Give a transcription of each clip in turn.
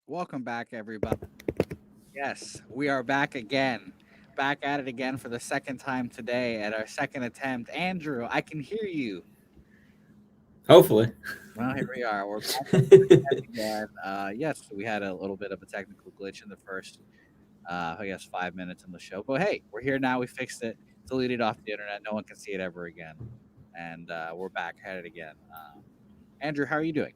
Welcome back, everybody. Yes, we are back again. Back at it again for the second time today at our second attempt. Andrew, I can hear you. Hopefully. Well, here we are. We're back again. Yes, we had a little bit of a technical glitch in the first, I guess, 5 minutes in the show. But hey, we're here now. We fixed it, deleted off the internet. No one can see it ever again. And we're back at it again. Andrew, how are you doing?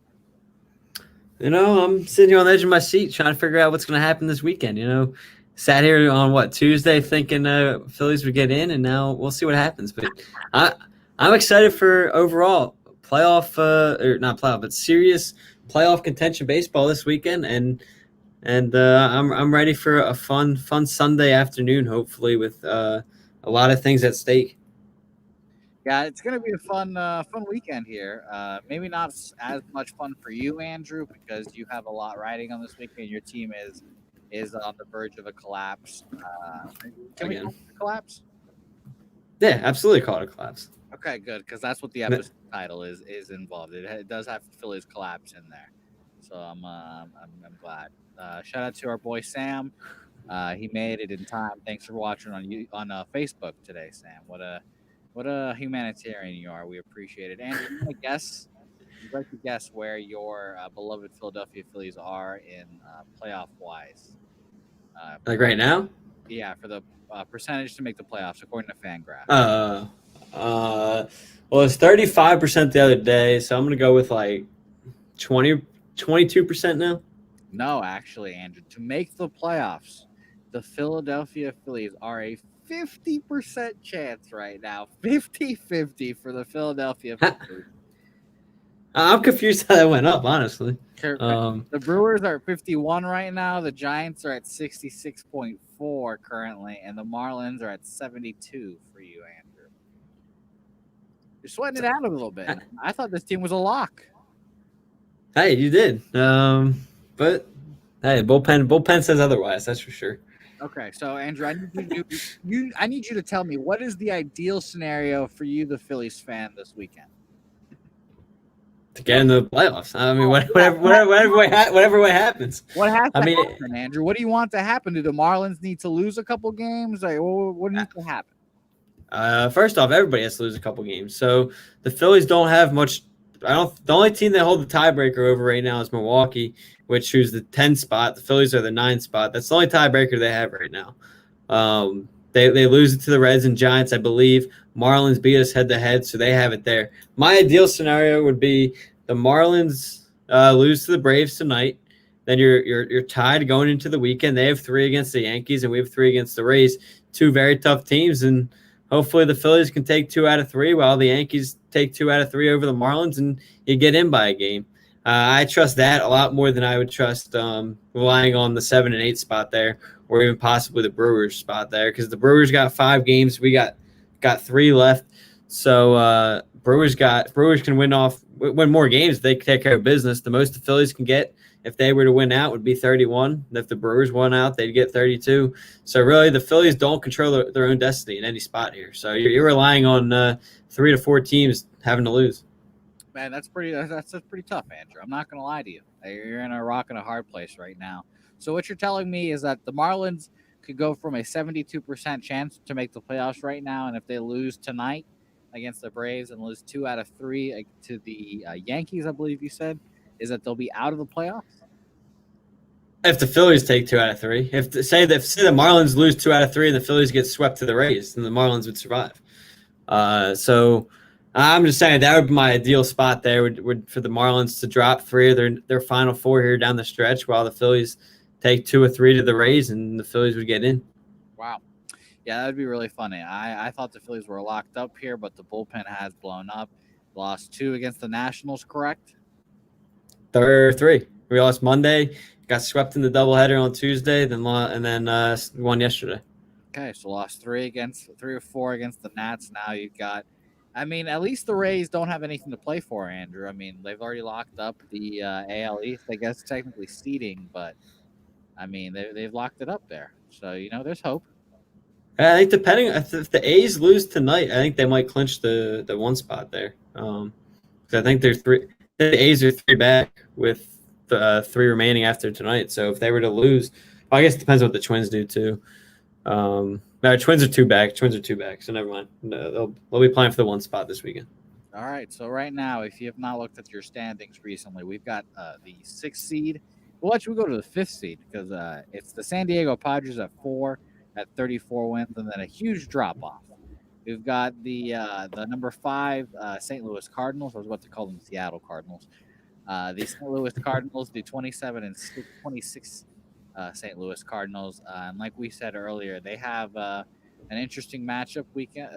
I'm sitting here on the edge of my seat trying to figure out what's going to happen this weekend. Sat here on Tuesday thinking Phillies would get in, and now we'll see what happens. But I, I'm excited for overall playoff, or not playoff, but serious playoff contention baseball this weekend, and I'm ready for a fun Sunday afternoon, hopefully with a lot of things at stake. Yeah, it's gonna be a fun weekend here. Maybe not as much fun for you, Andrew, because you have a lot riding on this weekend. Your team is on the verge of a collapse. Can we call Again. it a collapse? Yeah, absolutely call it a collapse. Okay, good, because that's what the episode title is involved. It does have Phillies collapse in there, so I'm glad. Shout out to our boy Sam. He made it in time. Thanks for watching on Facebook today, Sam. What a humanitarian you are. We appreciate it. Andrew, you'd like to guess where your beloved Philadelphia Phillies are in playoff wise? Like right now. Yeah, for the percentage to make the playoffs according to Fangraph. Uh, uh, well, it's 35% the other day, so I'm gonna go with like 22% now. No, actually, Andrew, to make the playoffs, the Philadelphia Phillies are a 50% chance right now. 50-50 for the Philadelphia Phillies. I'm confused how that went up, honestly. The Brewers are at 51 right now. The Giants are at 66.4 currently, and the Marlins are at 72 for you, Andrew. You're sweating it out a little bit. I thought this team was a lock. Hey, you did. But hey, bullpen says otherwise. That's for sure. Okay, so Andrew, I need you to tell me what is the ideal scenario for you, the Phillies fan, this weekend. To get in the playoffs. I mean, whatever way happens. What has I to mean, happen, Andrew? What do you want to happen? Do the Marlins need to lose a couple games? Like, what needs to happen? first off, everybody has to lose a couple games. So the Phillies don't have much. I don't. The only team they hold the tiebreaker over right now is Milwaukee, who's the 10 spot. The Phillies are the 9 spot. That's the only tiebreaker they have right now. They lose it to the Reds and Giants, I believe. Marlins beat us head to head, so they have it there. My ideal scenario would be the Marlins lose to the Braves tonight. Then you're tied going into the weekend. They have 3 against the Yankees, and we have 3 against the Rays. 2 very tough teams, and hopefully the Phillies can take 2 out of 3, while the Yankees take 2 out of 3 over the Marlins, and you get in by a game. I trust that a lot more than I would trust relying on the 7 and 8 spot there, or even possibly the Brewers spot there, because the Brewers got 5 games, we got 3 left. So Brewers can win more games if they take care of business. The most the Phillies can get if they were to win out would be 31. If the Brewers won out, they'd get 32. So really, the Phillies don't control their own destiny in any spot here. So you're relying on 3 to 4 teams having to lose. Man, that's pretty tough, Andrew. I'm not gonna lie to you. You're in a rock and a hard place right now. So what you're telling me is that the Marlins could go from a 72% chance to make the playoffs right now, and if they lose tonight against the Braves and lose 2 out of 3 to the Yankees, I believe you said, is that they'll be out of the playoffs? If the Phillies take 2 out of 3, say the Marlins lose 2 out of 3 and the Phillies get swept to the Rays, then the Marlins would survive. So I'm just saying that would be my ideal spot there would for the Marlins to drop 3 of their final 4 here down the stretch, while the Phillies take 2 or 3 to the Rays, and the Phillies would get in. Wow. Yeah, that would be really funny. I thought the Phillies were locked up here, but the bullpen has blown up. Lost 2 against the Nationals, correct? They're 3. We lost Monday, got swept in the doubleheader on Tuesday, then won yesterday. Okay, so lost 3 or 4 against the Nats. Now you've got, I mean, at least the Rays don't have anything to play for, Andrew. I mean, they've already locked up the AL East. I guess technically seeding, but I mean, they've locked it up there. So there's hope. I think depending if the A's lose tonight, I think they might clinch the 1 spot there. Because I think they're 3. The A's are 3 back with 3 remaining after tonight. So if they were to lose, well, I guess it depends what the Twins do too. No, Twins are 2 back. So never mind. No, they'll be playing for the 1 spot this weekend. All right. So right now, if you have not looked at your standings recently, we've got the 6th seed. We'll let you go to the 5th seed because it's the San Diego Padres at 4 at 34 wins, and then a huge drop off. We've got the number 5 St. Louis Cardinals. I was about to call them Seattle Cardinals. The St. Louis Cardinals, the 27 and 26 St. Louis Cardinals, and like we said earlier, they have an interesting matchup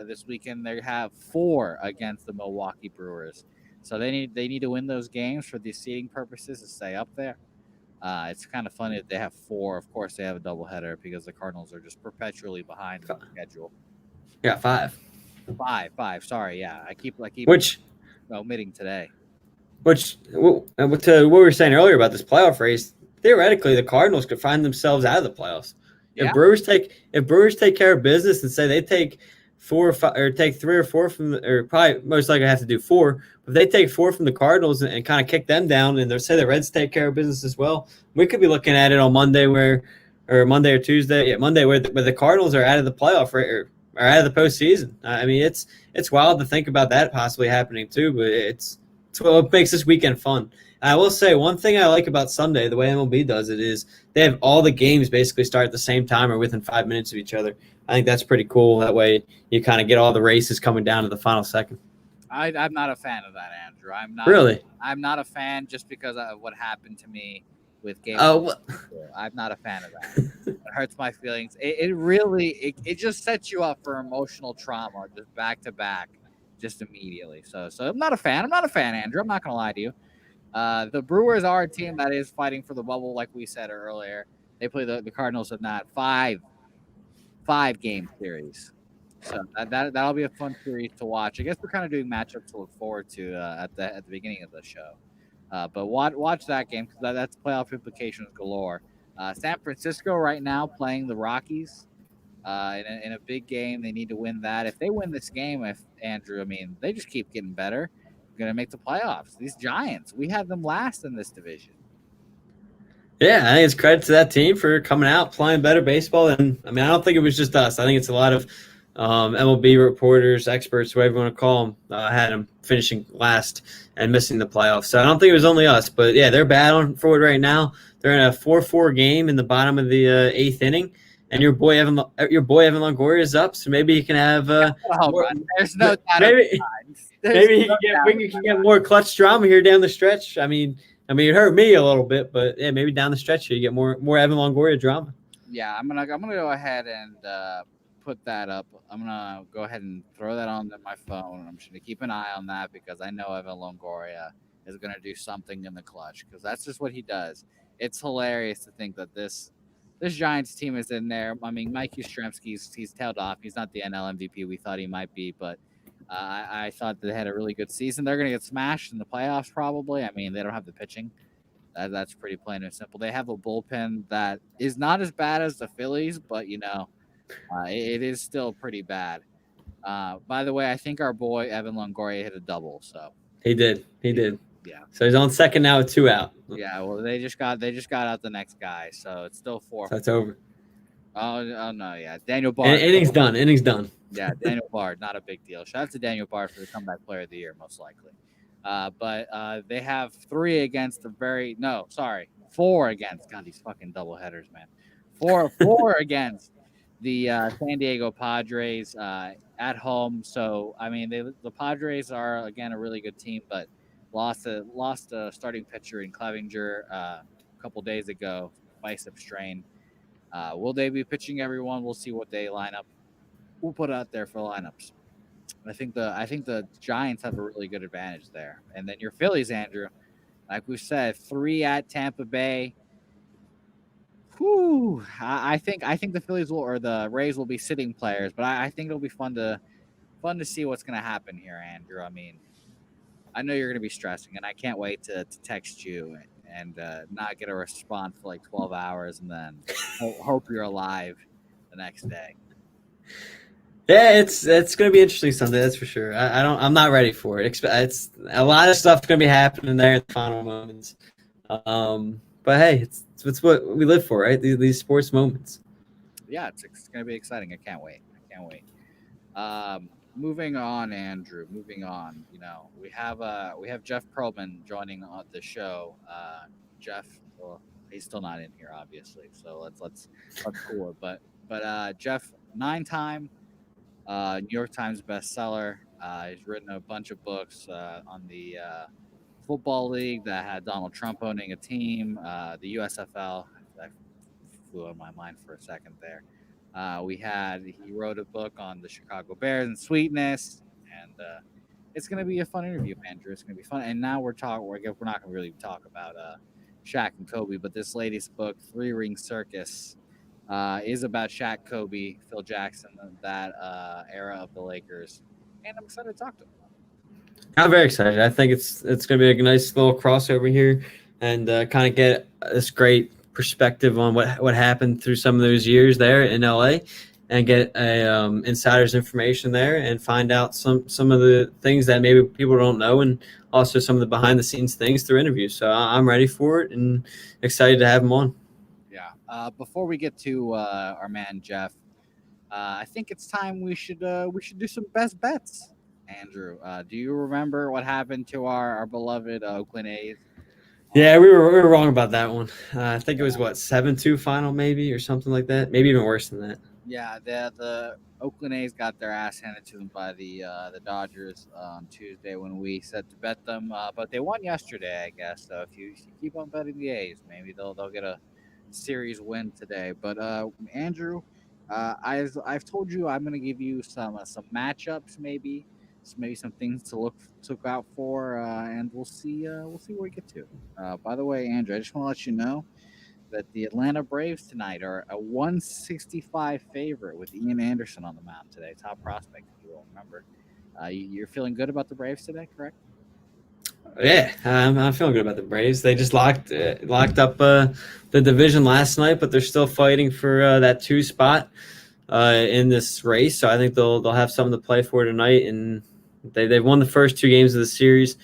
this weekend. They have 4 against the Milwaukee Brewers, so they need to win those games for the seeding purposes to stay up there. It's kind of funny that they have 4. Of course, they have a doubleheader because the Cardinals are just perpetually behind in the schedule. Yeah, 5. 5. Sorry, yeah, I keep omitting today. Which to what we were saying earlier about this playoff race, theoretically the Cardinals could find themselves out of the playoffs. Yeah. If Brewers take care of business and say they take 4 or 5 or take 3 or 4 from or probably most likely have to do 4, but if they take 4 from the Cardinals and kind of kick them down, and they say the Reds take care of business as well, we could be looking at it on Monday or Tuesday. Yeah, Monday where the Cardinals are out of the playoff or out of the postseason. I mean, it's wild to think about that possibly happening too, but it's what makes this weekend fun. And I will say one thing I like about Sunday, the way MLB does it, is they have all the games basically start at the same time or within 5 minutes of each other. I think that's pretty cool. That way you kind of get all the races coming down to the final second. I'm not a fan of that, Andrew. I'm not a fan just because of what happened to me with Game. I'm not a fan of that. It hurts my feelings. It really just sets you up for emotional trauma just back to back, just immediately. So I'm not a fan. Andrew. I'm not gonna lie to you. The Brewers are a team that is fighting for the bubble, like we said earlier. They play the Cardinals in that 5-game series. So that'll be a fun series to watch. I guess we're kind of doing matchups to look forward to at the beginning of the show. But watch that game because that's playoff implications galore. San Francisco right now playing the Rockies in a big game. They need to win that. If they win this game, Andrew, I mean, they just keep getting better. Going to make the playoffs. These Giants, we had them last in this division. Yeah, I think it's credit to that team for coming out, playing better baseball. And I mean, I don't think it was just us. I think it's a lot of MLB reporters, experts, whatever you want to call them, had them finishing last and missing the playoffs. So I don't think it was only us. But, yeah, they're battling for it right now. They're in a 4-4 game in the bottom of the 8th inning. And your boy Evan Longoria is up, so maybe he can have. There's no doubt. Maybe we can get more clutch drama here down the stretch. I mean, it hurt me a little bit, but yeah, maybe down the stretch here you get more Evan Longoria drama. Yeah, I'm gonna go ahead and put that up. I'm gonna go ahead and throw that on my phone. I'm just gonna keep an eye on that because I know Evan Longoria is gonna do something in the clutch because that's just what he does. It's hilarious to think that this Giants team is in there. I mean, Mike Yastrzemski's he's tailed off. He's not the NL MVP we thought he might be, but I thought they had a really good season. They're going to get smashed in the playoffs probably. I mean, they don't have the pitching. That's pretty plain and simple. They have a bullpen that is not as bad as the Phillies, but, it is still pretty bad. By the way, I think our boy Evan Longoria hit a double. So He did. Yeah. So he's on second now with 2 out. Yeah, well, they just got out the next guy, so it's still 4. So that's over. Oh no, yeah, Daniel Bard. Innings done. Yeah, Daniel Bard, not a big deal. Shout out to Daniel Bard for the comeback player of the year, most likely. But they have 4 against. God, these fucking doubleheaders, man. 4 against the San Diego Padres at home. So I mean, the Padres are again a really good team, but lost a starting pitcher in Clevinger a couple days ago, bicep strain. Will they be pitching everyone? We'll see what they line up. We'll put out there for lineups. I think the Giants have a really good advantage there. And then your Phillies, Andrew, like we said, 3 at Tampa Bay. Whew. I think the Phillies or the Rays will be sitting players, but I think it'll be fun to see what's going to happen here, Andrew. I mean, I know you're going to be stressing, and I can't wait to text you and not get a response for like 12 hours and then hope you're alive the next day. Yeah, it's going to be interesting Sunday, that's for sure. I'm not ready for it. It's a lot of stuff's going to be happening there in the final moments. But hey, it's what we live for, right? These sports moments. Yeah, it's going to be exciting. I can't wait. I can't wait. Moving on, Andrew. Moving on. We have Jeff Pearlman joining on the show. Jeff, well, he's still not in here, obviously. So let's cool it. But Jeff, 9-time New York Times bestseller. He's written a bunch of books on the football league that had Donald Trump owning a team. The USFL. I flew on my mind for a second there. He wrote a book on the Chicago Bears and sweetness, and it's going to be a fun interview, Andrew. It's going to be fun. And now we're not going to really talk about Shaq and Kobe, but this latest book, Three Ring Circus, is about Shaq, Kobe, Phil Jackson, that era of the Lakers, and I'm excited to talk to him. I'm very excited. I think it's going to be a nice little crossover here, and kind of get this great perspective on what happened through some of those years there in LA, and get a insider's information there, and find out some of the things that maybe people don't know, and also some of the behind the scenes things through interviews. So I'm ready for it and excited to have him on. Yeah. Before we get to our man Jeff, I think it's time we should do some best bets. Andrew, do you remember what happened to our beloved Oakland A's? Yeah, we were wrong about that one. I think it was 7-2 final, maybe, or something like that. Maybe even worse than that. Yeah, the Oakland A's got their ass handed to them by the Dodgers on Tuesday when we said to bet them, but they won yesterday, I guess. So if you keep on betting the A's, maybe they'll get a series win today. But Andrew, I've told you I'm going to give you some matchups, maybe some things to look out for, and we'll see where we get to. By the way, Andrew, I just want to let you know that the Atlanta Braves tonight are a 165 favorite with Ian Anderson on the mound today, top prospect, if you will remember. You're feeling good about the Braves today, correct? Yeah, I'm feeling good about the Braves. They just locked up the division last night, but they're still fighting for that 2 spot in this race. So I think they'll have something to play for tonight, and they've won the first 2 games of the series.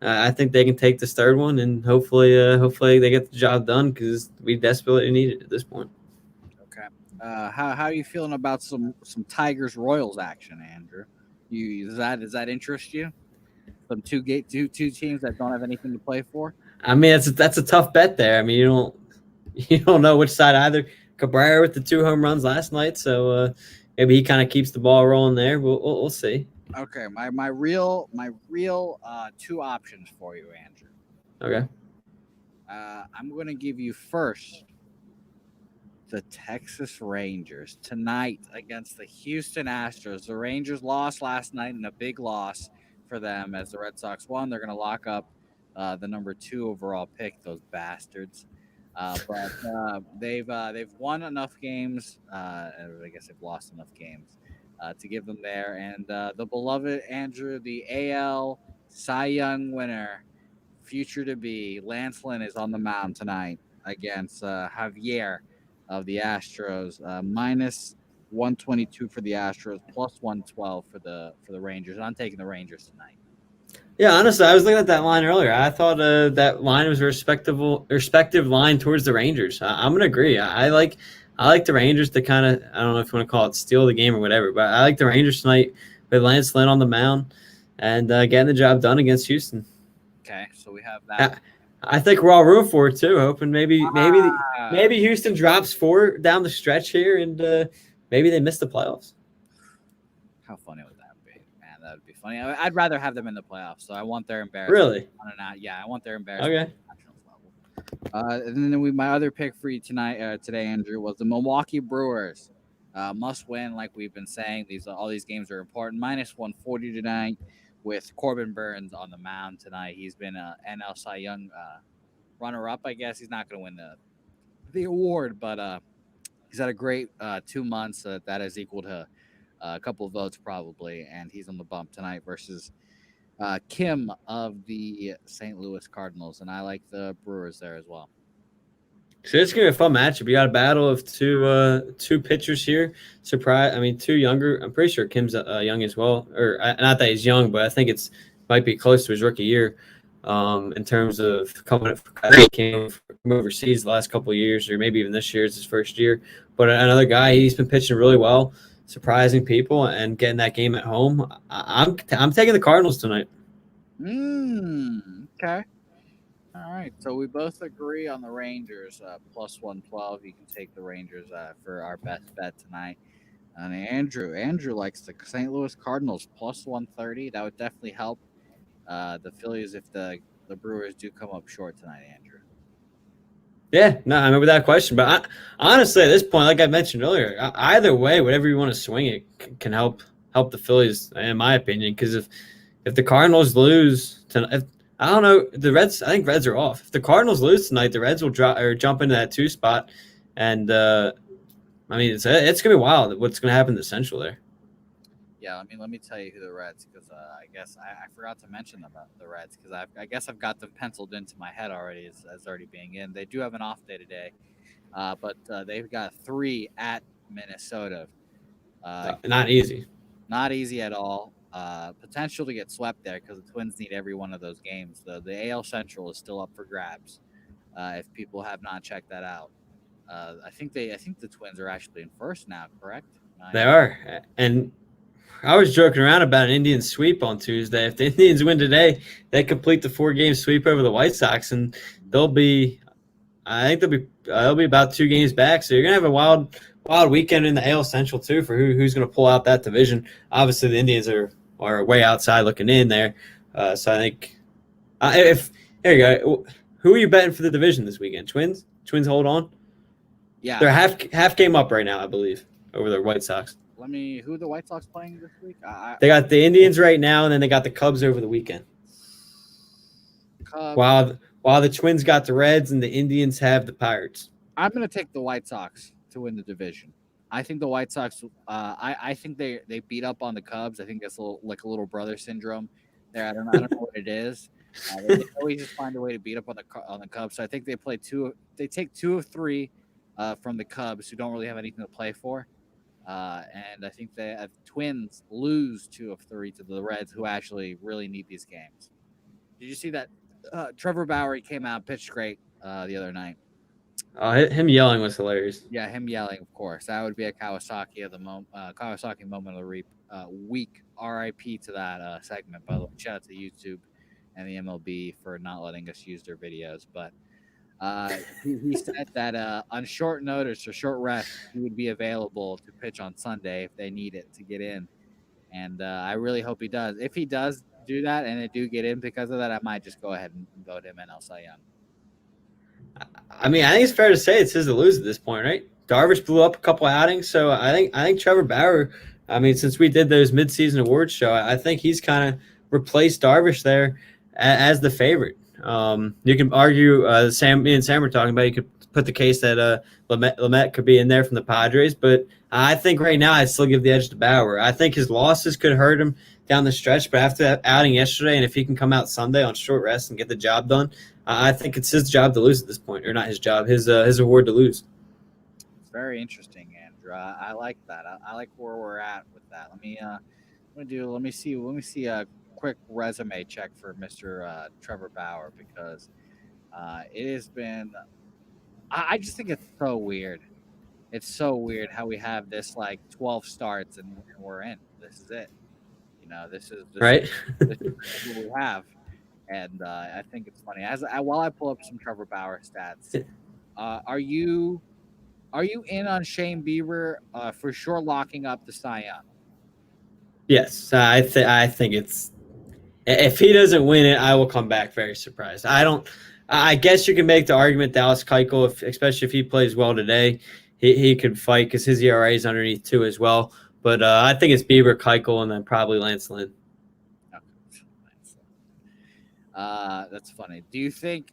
I think they can take this 3rd one, and hopefully they get the job done, because we desperately need it at this point. Okay. How are you feeling about some Tigers Royals action, Andrew? Does that interest you? Some two teams that don't have anything to play for. I mean, that's a tough bet there. I mean, you don't know which side either. Cabrera with the 2 home runs last night, so maybe he kind of keeps the ball rolling there. We'll see. Okay, my real 2 options for you, Andrew. Okay. I'm going to give you first the Texas Rangers tonight against the Houston Astros. The Rangers lost last night in a big loss for them as the Red Sox won. They're going to lock up the number 2 overall pick, those bastards. But they've won enough games. I guess they've lost enough games to give them there. And the beloved Andrew, the AL Cy Young winner, future to be, Lance Lynn is on the mound tonight against Javier of the Astros. Minus 122 for the Astros, plus 112 for the Rangers. And I'm taking the Rangers tonight. Yeah, honestly, I was looking at that line earlier. I thought that line was a respective line towards the Rangers. I'm gonna agree. I like the Rangers to kind of, I don't know if you want to call it steal the game or whatever, but I like the Rangers tonight with Lance Lynn on the mound and getting the job done against Houston. Okay, so we have that. I think we're all rooting for it too. Hoping maybe Houston drops 4 down the stretch here, and maybe they miss the playoffs. How funny would that be, man? That would be funny. I'd rather have them in the playoffs, so I want their embarrassment. Really? Yeah, I want their embarrassment. Okay. And then my other pick for you today, Andrew, was the Milwaukee Brewers. Must win, like we've been saying. All these games are important. Minus 140 tonight, with Corbin Burns on the mound tonight. He's been an NL Cy Young runner-up, I guess. He's not going to win the award, but he's had a great 2 months. That is equal to a couple of votes probably, and he's on the bump tonight versus Kim of the St. Louis Cardinals, and I like the Brewers there as well. So it's gonna be a fun matchup. We got a battle of two pitchers here. 2 younger. I'm pretty sure Kim's young as well, or not that he's young, but I think might be close to his rookie year. in terms of coming up. I think he came from overseas the last couple of years, or maybe even this year is his first year. But another guy, he's been pitching really well, surprising people and getting that game at home. I'm taking the Cardinals tonight. Okay. All right. So we both agree on the Rangers plus 112. You can take the Rangers for our best bet tonight. And Andrew likes the St. Louis Cardinals plus 130. That would definitely help the Phillies if the Brewers do come up short tonight, Andrew. Yeah, no, I remember that question. But honestly, at this point, like I mentioned earlier, either way, whatever you want to swing it can help the Phillies, in my opinion. Because if the Cardinals lose tonight, I don't know, the Reds. I think Reds are off. If the Cardinals lose tonight, the Reds will jump into that 2 spot, and I mean, it's gonna be wild. What's gonna happen in the Central there? Yeah, let me tell you who the Reds, because I guess I forgot to mention about the Reds, because I guess I've got them penciled into my head already as already being in. They do have an off day today, but they've got 3 at Minnesota. Not easy. Not easy at all. Potential to get swept there because the Twins need every one of those games. The AL Central is still up for grabs. If people have not checked that out, I think the Twins are actually in first now. Correct? They are, and I was joking around about an Indian sweep on Tuesday. If the Indians win today, they complete the 4-game sweep over the White Sox, and they'll be about 2 games back. So you're gonna have a wild weekend in the AL Central too for who's gonna pull out that division. Obviously, the Indians are way outside looking in there. So I think if there you go. Who are you betting for the division this weekend? Twins hold on. Yeah, they're half game up right now, I believe, over the White Sox. Who are the White Sox playing this week? They got the Indians right now, and then they got the Cubs over the weekend. Cubs. While the Twins got the Reds and the Indians have the Pirates. I'm going to take the White Sox to win the division. I think the White Sox. I think they beat up on the Cubs. I think that's a little brother syndrome there. I don't know what it is. They always just find a way to beat up on the Cubs. So I think they take 2 of 3 from the Cubs, who don't really have anything to play for. And I think the Twins lose 2 of 3 to the Reds, who actually really need these games. Did you see that Trevor Bauer came out, pitched great the other night? Him yelling was hilarious. Yeah, him yelling, of course. That would be a Kawasaki Kawasaki moment of the week. RIP to that segment. By the way, shout out to YouTube and the MLB for not letting us use their videos. But he said that on short notice or short rest, he would be available to pitch on Sunday if they need it to get in. And I really hope he does. If he does do that and they do get in because of that, I might just go ahead and vote him NL Cy Young. I mean, I think it's fair to say it's his to lose at this point, right? Darvish blew up a couple outings, so I think Trevor Bauer. I mean, since we did those midseason awards show, I think he's kind of replaced Darvish there as the favorite. You can argue, me and Sam were talking about, you could put the case that Lamet could be in there from the Padres, but I think right now I'd still give the edge to Bauer. I think his losses could hurt him down the stretch, but after that outing yesterday, and if he can come out Sunday on short rest and get the job done, I think it's his job to lose at this point, or not his job, his award to lose. It's very interesting, Andrew. I like that. I like where we're at with that. Let me see a quick resume check for Mr. Trevor Bauer, because it has been. I just think it's so weird. It's so weird how we have this 12 starts and we're in. This is it. This is right. This is what we have. And I think it's funny. While I pull up some Trevor Bauer stats, are you in on Shane Bieber for sure locking up the Cy Young? Yes, I think it's. If he doesn't win it, I will come back very surprised. I guess you can make the argument Dallas Keuchel, especially if he plays well today, he could fight because his ERA is underneath 2 as well. But I think it's Bieber, Keuchel, and then probably Lance Lynn. That's funny. Do you think,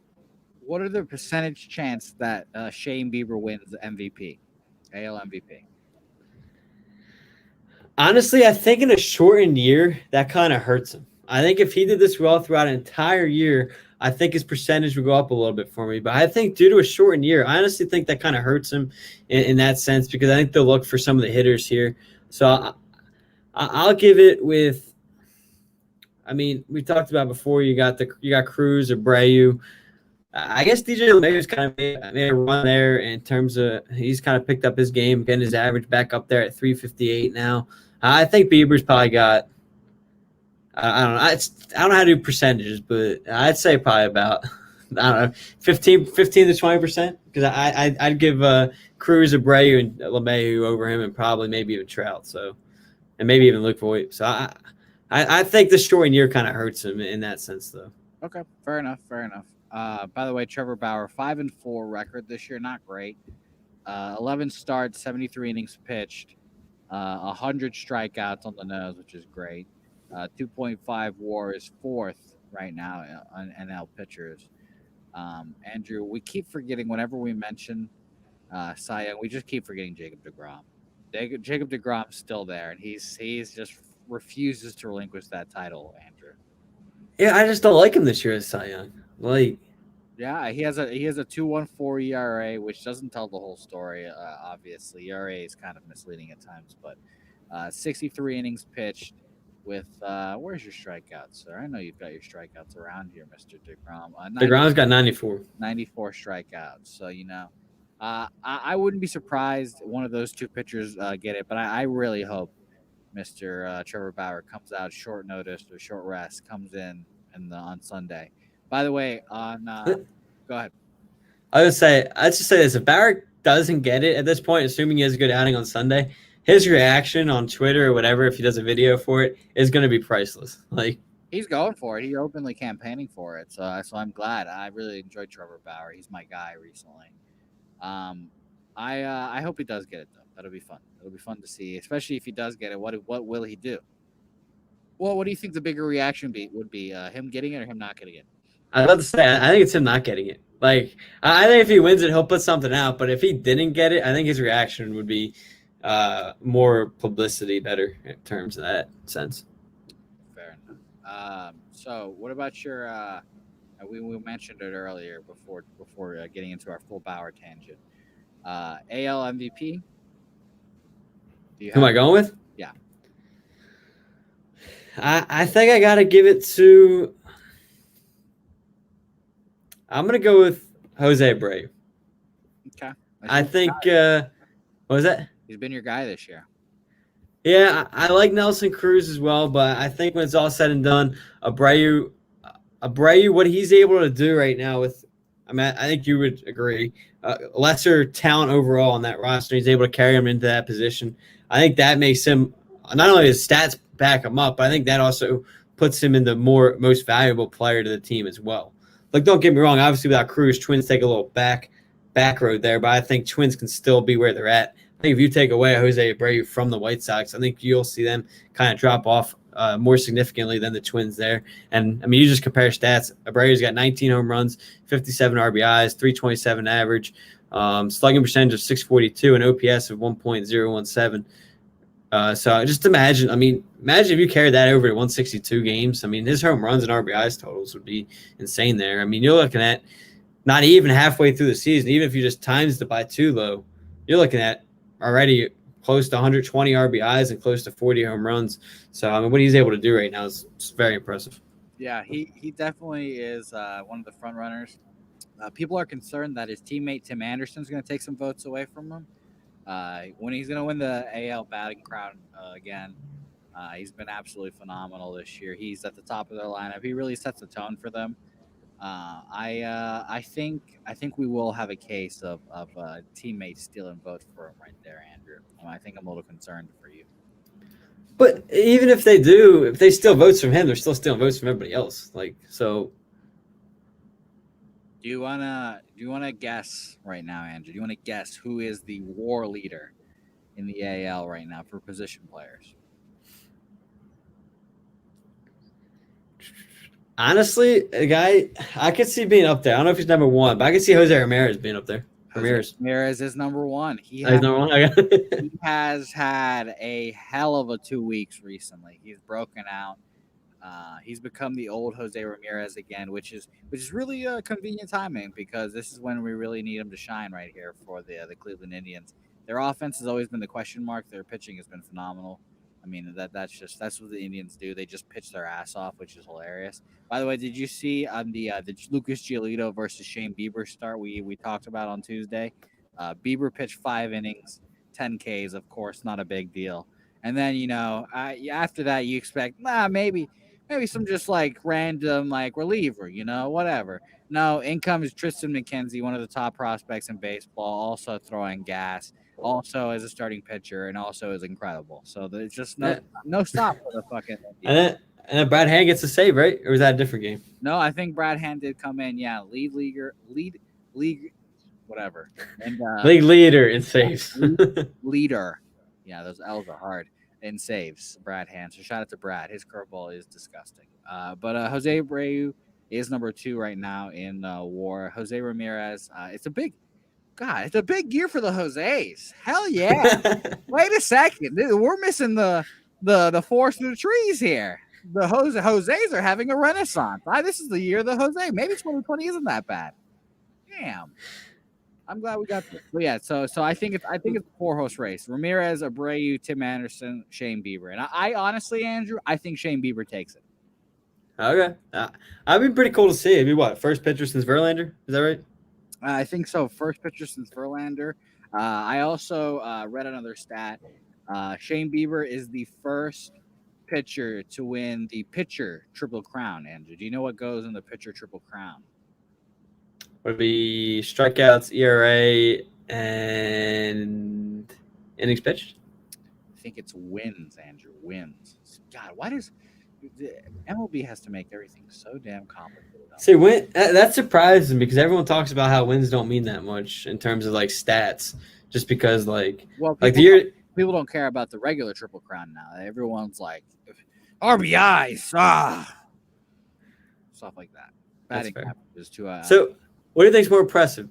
what are the percentage chance that Shane Bieber wins the MVP, AL MVP? Honestly, I think in a shortened year, that kind of hurts him. I think if he did this well throughout an entire year, I think his percentage would go up a little bit for me. But I think due to a shortened year, I honestly think that kind of hurts him in that sense, because I think they'll look for some of the hitters here. So I'll give it with I mean, we talked about before. You got Cruz, Abreu. I guess DJ LeMahieu's kind of made a run there in terms of he's kind of picked up his game, getting his average back up there at 358 now. I think Bieber's probably got. I don't know. I don't know how to do percentages, but I'd say probably about I don't know 15 to 20% because I'd give Cruz, Abreu, and LeMahieu over him, and probably maybe even Trout. So and maybe even Luke Voigt. So I think the shortened year kind of hurts him in that sense, though. Okay, fair enough. Fair enough. By the way, Trevor Bauer 5-4 record this year, not great. 11 starts, 73 innings pitched, 100 strikeouts on the nose, which is great. 2.5 WAR is fourth right now on NL pitchers. Andrew, we keep forgetting whenever we mention Cy Young, we just keep forgetting Jacob DeGrom. Jacob DeGrom's still there, and he's just refuses to relinquish that title. Andrew. Yeah, I just don't like him this year as Cy Young. Like, yeah, he has a 2.14 ERA, which doesn't tell the whole story. Obviously, ERA is kind of misleading at times, but 63 innings pitched. With where's your strikeouts, sir? I know you've got your strikeouts around here, Mr. DeGrom. DeGrom's got 94. 94 strikeouts. So I wouldn't be surprised one of those two pitchers get it, but I really hope Mr. Trevor Bauer comes out short notice or short rest, comes in on Sunday. By the way, go ahead. I'd just say this: if Bauer doesn't get it at this point, assuming he has a good outing on Sunday, his reaction on Twitter or whatever, if he does a video for it, is going to be priceless. Like, he's going for it. He's openly campaigning for it. So I'm glad. I really enjoyed Trevor Bauer. He's my guy recently. I hope he does get it though. That'll be fun. It'll be fun to see, especially if he does get it. What will he do? Well, what do you think the bigger reaction would be? Him getting it or him not getting it? I'd love to say, I think it's him not getting it. Like, I think if he wins it, he'll put something out. But if he didn't get it, I think his reaction would be more publicity, better in terms of that sense. Fair enough. So what about your? We mentioned it earlier before getting into our full Bauer tangent. AL MVP. Who am I going with? Yeah. I think I got to give it to. I'm going to go with Jose Abreu. Okay. I think. What was that? He's been your guy this year. Yeah, I like Nelson Cruz as well, but I think when it's all said and done, Abreu, what he's able to do right now with, I think you would agree, lesser talent overall on that roster, he's able to carry him into that position. I think that makes him, not only his stats back him up, but I think that also puts him in the most valuable player to the team as well. Like, don't get me wrong, obviously without Cruz, Twins take a little back road there, but I think Twins can still be where they're at. I think if you take away Jose Abreu from the White Sox, I think you'll see them kind of drop off more significantly than the Twins there. And, you just compare stats. Abreu's got 19 home runs, 57 RBIs, 327 average, slugging percentage of 642, and OPS of 1.017. So just imagine if you carried that over to 162 games. His home runs and RBIs totals would be insane there. You're looking at not even halfway through the season, even if you just times it by 2 low, you're looking at already close to 120 RBIs and close to 40 home runs. So, what he's able to do right now is very impressive. Yeah, he definitely is one of the front runners. People are concerned that his teammate Tim Anderson's going to take some votes away from him. When he's going to win the AL batting crown again, he's been absolutely phenomenal this year. He's at the top of their lineup. He really sets the tone for them. I think we will have a case of teammates stealing votes for him right there, Andrew. I think I'm a little concerned for you. But even if they do, if they steal votes from him, they're still stealing votes from everybody else. So. Do you wanna guess right now, Andrew? Do you want to guess who is the WAR leader in the AL right now for position players? Honestly, a guy I could see being up there. I don't know if he's number one, but I could see Jose Ramirez being up there. Ramirez is number one. He has had a hell of a 2 weeks recently. He's broken out. He's become the old Jose Ramirez again, which is really convenient timing because this is when we really need him to shine right here for the Cleveland Indians. Their offense has always been the question mark. Their pitching has been phenomenal. I mean, that's what the Indians do. They just pitch their ass off, which is hilarious. By the way, did you see on the Lucas Giolito versus Shane Bieber start we talked about on Tuesday? Bieber pitched 5 innings, 10 Ks. Of course, not a big deal. And then after that, you expect maybe some just like random like reliever, whatever. No, in comes Tristan McKenzie, one of the top prospects in baseball, also throwing gas, also as a starting pitcher, and also is incredible. So there's just Yeah. no stop for the fucking And Indians. then Brad Hand gets a save, right? Or was that a different game? No, I think Brad Hand did come in. Yeah, league, whatever, and League leader in saves. leader. Yeah, those L's are hard in saves. Brad Hand. So shout out to Brad. His curveball is disgusting. But Jose Abreu is number 2 right now in WAR. Jose Ramirez. It's a big year for the Jose's. Hell yeah! Wait a second, dude, we're missing the forest of the trees here. The Jose's are having a renaissance. This is the year of the Jose. Maybe 2020 isn't that bad. Damn. I'm glad we got this. But yeah, so I think it's a 4-horse race. Ramirez, Abreu, Tim Anderson, Shane Bieber. And I honestly, Andrew, I think Shane Bieber takes it. Okay. I'd be pretty cool to see. It'd be what? First pitcher since Verlander? Is that right? I think so. First pitcher since Verlander. I also read another stat. Shane Bieber is the first pitcher to win the pitcher triple crown. Andrew, do you know what goes in the pitcher triple crown? Would be strikeouts, ERA, and innings pitched. I think it's wins, Andrew. Wins. God, why does the MLB has to make everything so damn complicated? See, that surprises me because everyone talks about how wins don't mean that much in terms of like stats, just because people don't care about the regular triple crown now. Everyone's like RBIs, stuff like that. Batting averages to So, what do you think is more impressive,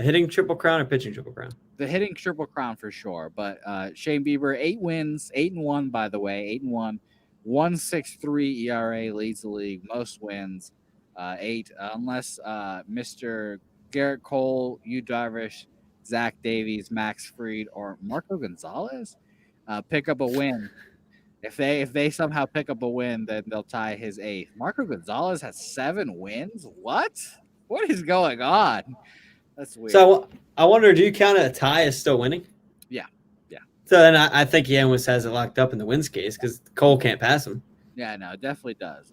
hitting triple crown or pitching triple crown? The hitting triple crown for sure, but Shane Bieber 8 wins, 8-1 by the way, 8-1, 1.63 ERA leads the league, most wins, 8 unless Mr. Garrett Cole, Yu Darvish, Zach Davies, Max Fried, or Marco Gonzalez pick up a win. If they somehow pick up a win, then they'll tie his 8th. Marco Gonzalez has 7 wins. What is going on? That's weird. So I wonder, do you count a tie as still winning? Yeah. So then I think he almost has it locked up in the wins case because Cole can't pass him. Yeah, no, it definitely does.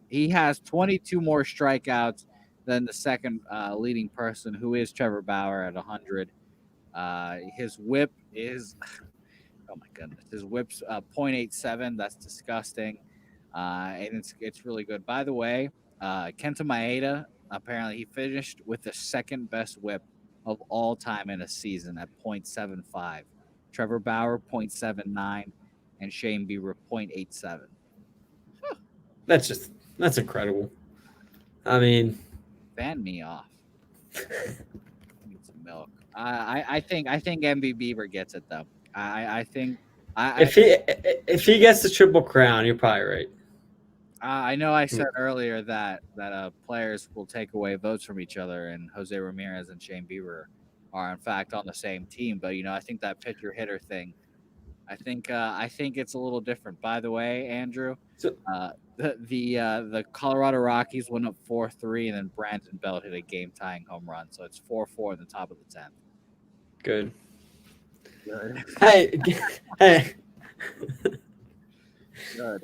He has 22 more strikeouts than the second leading person, who is Trevor Bauer at 100. His whip is, oh my goodness, his whip's 0.87. That's disgusting, and it's really good. By the way, Kenta Maeda, apparently he finished with the second best whip of all time in a season at 0.75. Trevor Bauer 0.79, and Shane Bieber 0.87. That's incredible. I mean, fan me off. Need some milk. I think MB Bieber gets it though. I think if he gets the triple crown, you're probably right. I know I said earlier that players will take away votes from each other, and Jose Ramirez and Shane Bieber are in fact on the same team. But I think that pitcher hitter thing, I think it's a little different. By the way, Andrew, the Colorado Rockies went up 4-3, and then Brandon Belt hit a game tying home run, so it's 4-4 in the top of the 10th. Good. Hey. Good.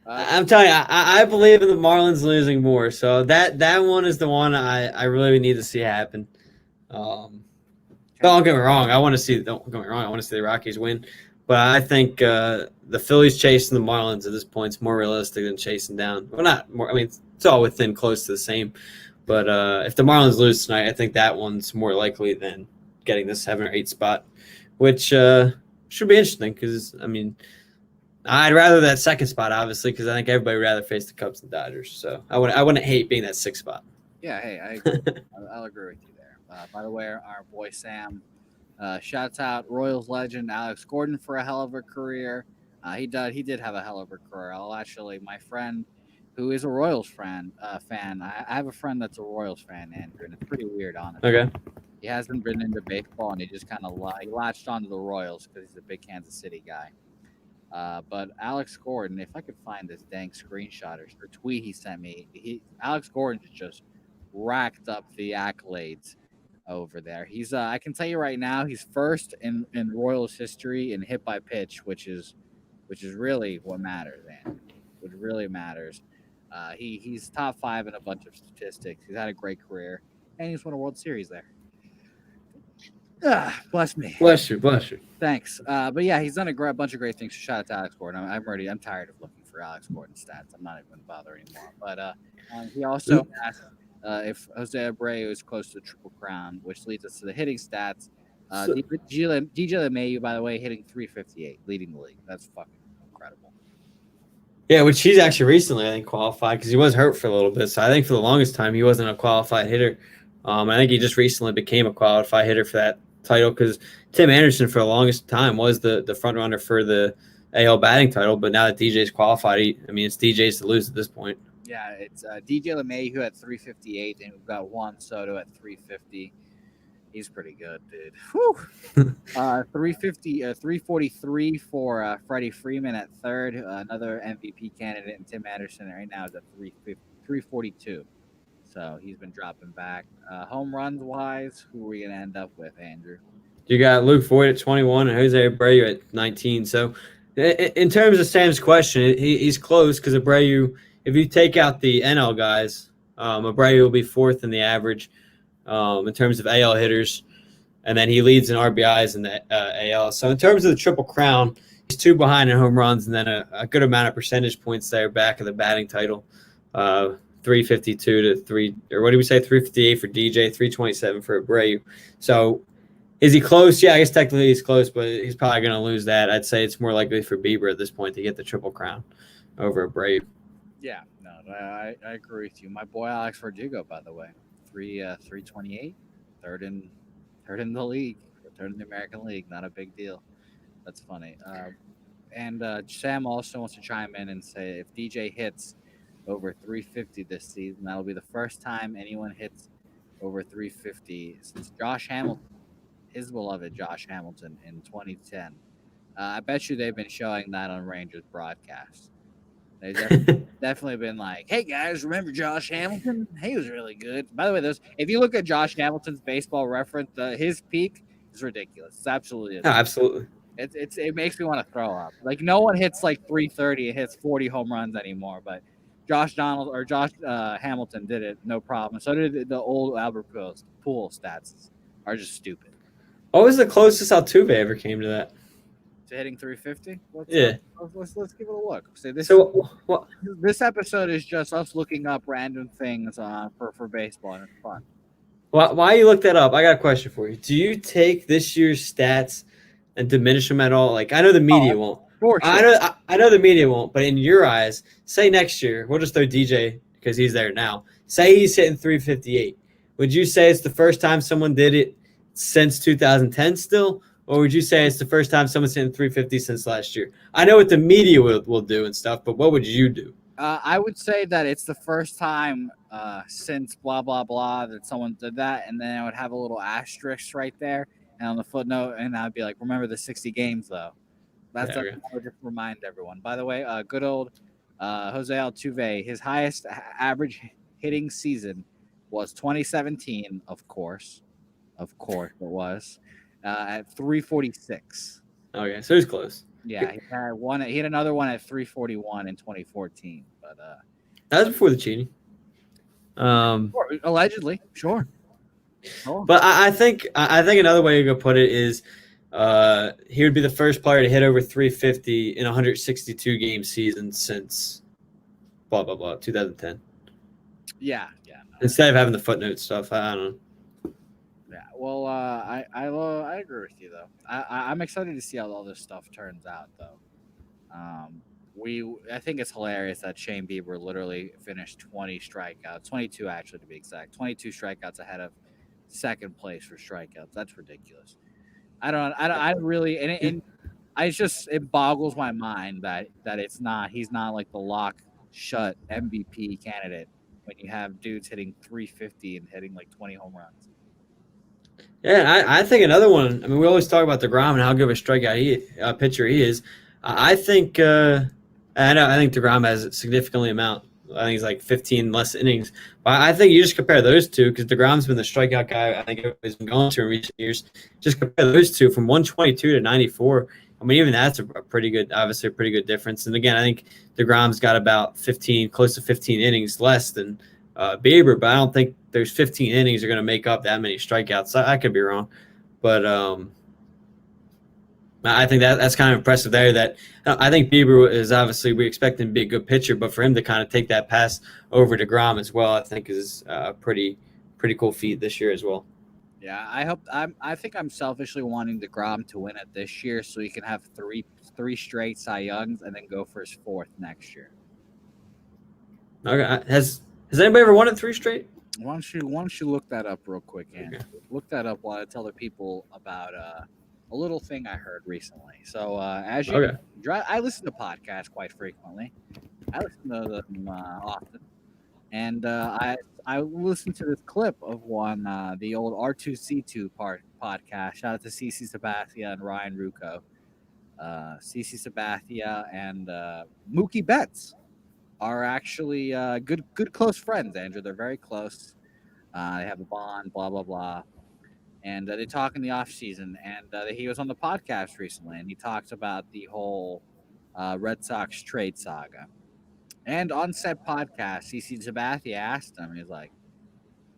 I'm telling you, I believe in the Marlins losing more. So that one is the one I really need to see happen. Don't get me wrong. I want to see the Rockies win, but I think the Phillies chasing the Marlins at this point is more realistic than chasing down. Well, not more. I mean, it's all within close to the same. But if the Marlins lose tonight, I think that one's more likely than getting the 7 or 8 spot, which should be interesting because I mean. I'd rather that second spot, obviously, because I think everybody would rather face the Cubs and Dodgers. So I wouldn't hate being that 6th spot. Yeah, hey, I agree. I'll agree with you there. By the way, our boy Sam, shouts out Royals legend Alex Gordon for a hell of a career. He did have a hell of a career. My friend, who is a Royals fan. I have a friend that's a Royals fan, Andrew, and it's pretty weird, honestly. Okay. He hasn't been into baseball, and he just kind of latched onto the Royals because he's a big Kansas City guy. But Alex Gordon, if I could find this dang screenshot or tweet he sent me, Alex Gordon just racked up the accolades over there. He's I can tell you right now, he's first in Royals history in hit by pitch, which is really what matters, man. What really matters. He's top five in a bunch of statistics. He's had a great career, and he's won a World Series there. Bless me. Bless you, bless you. Thanks. But yeah, he's done a bunch of great things. So shout out to Alex Gordon. I'm tired of looking for Alex Gordon stats. I'm not even going to bother anymore. But he also asked if Jose Abreu is close to the Triple Crown, which leads us to the hitting stats. DJ LeMahieu, by the way, hitting 358, leading the league. That's fucking incredible. Yeah, which he's actually recently, I think, qualified because he was hurt for a little bit. So I think for the longest time he wasn't a qualified hitter. I think he just recently became a qualified hitter for that title because Tim Anderson for the longest time was the front runner for the AL batting title. But now that DJ's qualified, it's DJ's to lose at this point. Yeah, it's DJ LeMahieu at 358, and we've got Juan Soto at 350. He's pretty good, dude. Whew. 343 for Freddie Freeman at third. Another MVP candidate, and Tim Anderson right now is at 342. So he's been dropping back. Home runs wise, who are we going to end up with, Andrew? You got Luke Voigt at 21 and Jose Abreu at 19. So in terms of Sam's question, he's close because Abreu, if you take out the NL guys, Abreu will be fourth in the average in terms of AL hitters. And then he leads in RBIs in the AL. So in terms of the Triple Crown, he's two behind in home runs and then a good amount of percentage points there back of the batting title. 352 to 3, or what did we say? 358 for DJ, 327 for Abreu. So is he close? Yeah, I guess technically he's close, but he's probably going to lose that. I'd say it's more likely for Bieber at this point to get the Triple Crown over Abreu. Yeah, no, I agree with you. My boy Alex Verdugo, by the way, 328, third in the league, third in the American League. Not a big deal. That's funny. And Sam also wants to chime in and say if DJ hits over 350 this season, that'll be the first time anyone hits over 350 since Josh Hamilton, his beloved Josh Hamilton, in 2010. I bet you they've been showing that on Rangers broadcasts. They've definitely been like, hey guys, remember Josh Hamilton? He was really good. By the way, if you look at Josh Hamilton's baseball reference, his peak is ridiculous. It's absolutely absolutely. It makes me want to throw up. Like no one hits like 330 and hits 40 home runs anymore, but Josh Hamilton did it, no problem. So did the old Albert Pool stats are just stupid. What was the closest Altuve ever came to that? To hitting 350? Let's give it a look. This episode is just us looking up random things for baseball, and it's fun. Why you look that up? I got a question for you. Do you take this year's stats and diminish them at all? Like I know the media won't. Sure. I know the media won't, but in your eyes, say next year, we'll just throw DJ because he's there now. Say he's hitting 358. Would you say it's the first time someone did it since 2010 still? Or would you say it's the first time someone's hitting 350 since last year? I know what the media will do and stuff, but what would you do? I would say that it's the first time since blah, blah, blah that someone did that, and then I would have a little asterisk right there and on the footnote, and I'd be like, remember the 60 games, though. That's I would just remind everyone. By the way, good old Jose Altuve, his highest average hitting season was 2017, of course it was, at 346. Okay, so he's close. Yeah, he had one. He had another one at 341 in 2014, but that was before the cheating. Allegedly, sure. But I think another way you could put it is he would be the first player to hit over 350 in 162 game season since blah blah blah 2010. Yeah. No. Instead of having the footnote stuff, I don't know. Yeah, well, I agree with you though. I'm excited to see how all this stuff turns out though. I think it's hilarious that Shane Bieber literally finished 20 strikeouts, 22 actually to be exact, 22 strikeouts ahead of second place for strikeouts. That's ridiculous. I really, and it boggles my mind that he's not like the lock shut MVP candidate when you have dudes hitting 350 and hitting like 20 home runs. Yeah, I think another one. I mean, we always talk about DeGrom and how good of a strikeout pitcher he is. I think I think DeGrom has a significantly amount. I think he's like 15 less innings. But I think you just compare those two because DeGrom's been the strikeout guy I think everybody's been going to in recent years. Just compare those two from 122 to 94. I mean, even that's a pretty good, obviously a pretty good difference. And again, I think DeGrom's got about 15, close to 15 innings less than Bieber, but I don't think there's 15 innings are going to make up that many strikeouts. I could be wrong, but I think that's kind of impressive there. That I think Bieber is obviously we expect him to be a good pitcher, but for him to kind of take that pass over to Grom as well, I think is a pretty cool feat this year as well. Yeah, I think I'm selfishly wanting DeGrom to win it this year so he can have three straight Cy Youngs and then go for his fourth next year. Okay, has anybody ever won it 3 straight? Why don't you look that up real quick, Andrew? Okay. Look that up while I tell the people about a little thing I heard recently. So as you drive, I listen to podcasts quite frequently. I listen to them often, and I listened to this clip of one the old R2C2 podcast. Shout out to CC Sabathia and Ryan Rucco. CC Sabathia and Mookie Betts are actually good close friends, Andrew. They're very close. They have a bond, blah, blah, blah. And they talk in the off season. And he was on the podcast recently, and he talked about the whole Red Sox trade saga. And on said podcast, CC Sabathia asked him, he's like,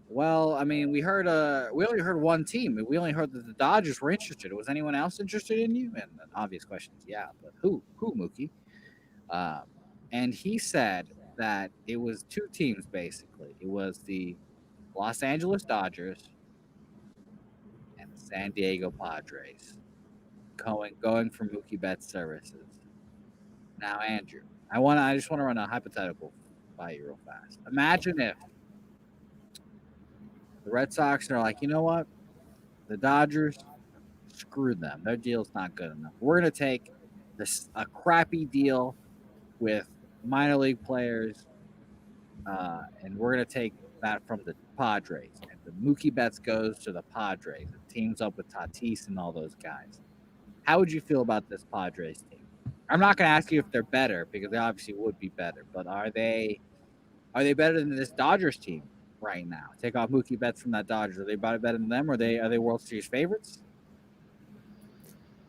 well, I mean, we only heard one team. We only heard that the Dodgers were interested. Was anyone else interested in you? And an obvious question is, yeah, but who, Mookie? And he said that it was 2 teams, basically. It was the Los Angeles Dodgers and the San Diego Padres going for Mookie Betts' services. Now, Andrew, I just want to run a hypothetical by you real fast. Imagine if the Red Sox are like, you know what? The Dodgers, screw them. Their deal's not good enough. We're going to take a crappy deal with minor league players, and we're going to take that from the Padres. And the Mookie Betts goes to the Padres and teams up with Tatis and all those guys. How would you feel about this Padres team? I'm not going to ask you if they're better because they obviously would be better, but are they better than this Dodgers team right now? Take off Mookie Betts from that Dodgers. Are they better than them, or are they World Series favorites?